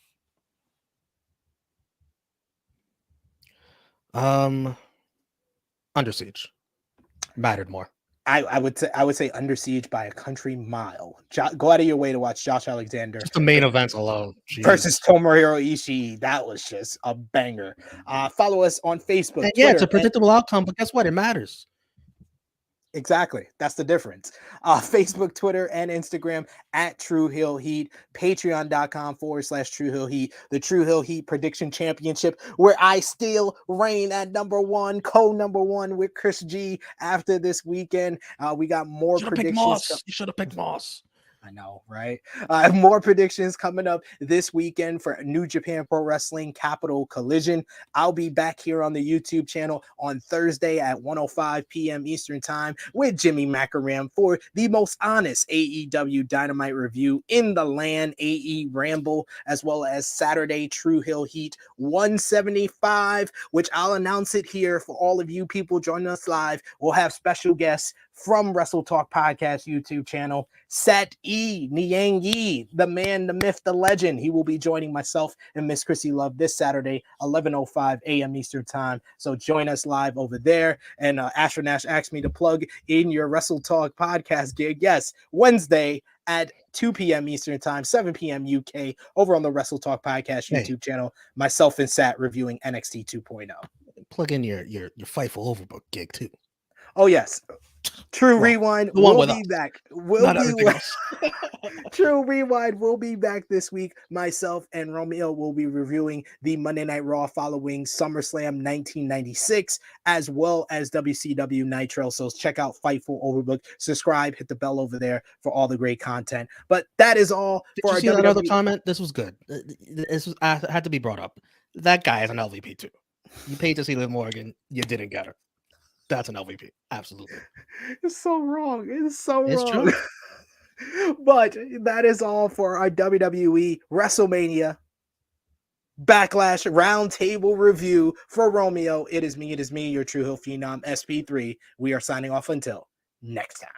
Under Siege mattered more. I would say Under Siege by a country mile. Go out of your way to watch Josh Alexander. Just the main events alone. Versus Tomohiro Ishii. That was just a banger. Follow us on Facebook. And yeah, Twitter, it's a predictable outcome, but guess what? It matters. Exactly. That's the difference. Facebook, Twitter, and Instagram at True Hill Heat. Patreon.com/True Hill Heat. The True Hill Heat Prediction Championship, where I still reign at number one, number one with Chris G after this weekend. We got more Should have picked predictions. Moss. You should have picked Moss. I know, right? More predictions coming up this weekend for New Japan Pro Wrestling Capital Collision. I'll be back here on the YouTube channel on Thursday at 1:05 p.m. Eastern Time with Jimmy Macaram for the most honest AEW Dynamite review in the land, AE Ramble, as well as Saturday True Hill Heat 175, which I'll announce it here for all of you people joining us live. We'll have special guests from Wrestle Talk Podcast YouTube channel, Set E, Niang Yi, the man, the myth, the legend. He will be joining myself and Miss Chrissy Love this Saturday, 11:05 a.m. Eastern Time. So join us live over there. And Asher Nash asked me to plug in your Wrestle Talk Podcast gig. Yes, Wednesday at 2 p.m. Eastern Time, 7 p.m. UK, over on the Wrestle Talk Podcast YouTube channel. Myself and Sat reviewing NXT 2.0. Plug in your Fightful Overbook gig too. Oh yes, True Rewind will be back. True Rewind will be back this week. Myself and Romeo will be reviewing the Monday Night Raw following SummerSlam 1996, as well as WCW Nitro. So check out Fightful Overbook. Subscribe, hit the bell over there for all the great content. But that is all for our WWE. Another comment. This was good. This was had to be brought up. That guy is an LVP too. You paid to see Liv Morgan. You didn't get her. That's an LVP. Absolutely. It's so wrong. It's so wrong. But that is all for our WWE WrestleMania Backlash Roundtable review for Romeo. It is me, your True Hill Phenom, SP3. We are signing off until next time.